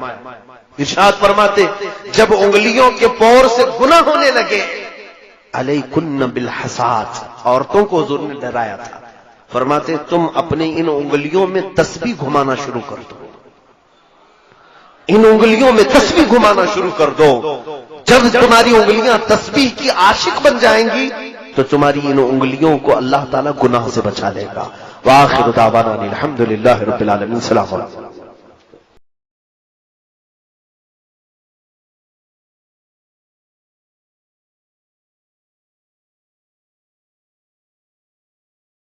ارشاد فرماتے جب انگلیوں کے پور سے گناہ ہونے لگے علیکن بالحسات، عورتوں کو حضور نے ڈرایا تھا. فرماتے تم اپنے ان انگلیوں میں تسبیح گھمانا شروع کر دو، ان انگلیوں میں تسبیح گھمانا شروع کر دو. جب تمہاری انگلیاں تسبیح کی عاشق بن جائیں گی تو تمہاری ان انگلیوں کو اللہ تعالیٰ گناہ سے بچا لے گا. وآخر دعوانا الحمدللہ رب العالمین. السلام علیکم.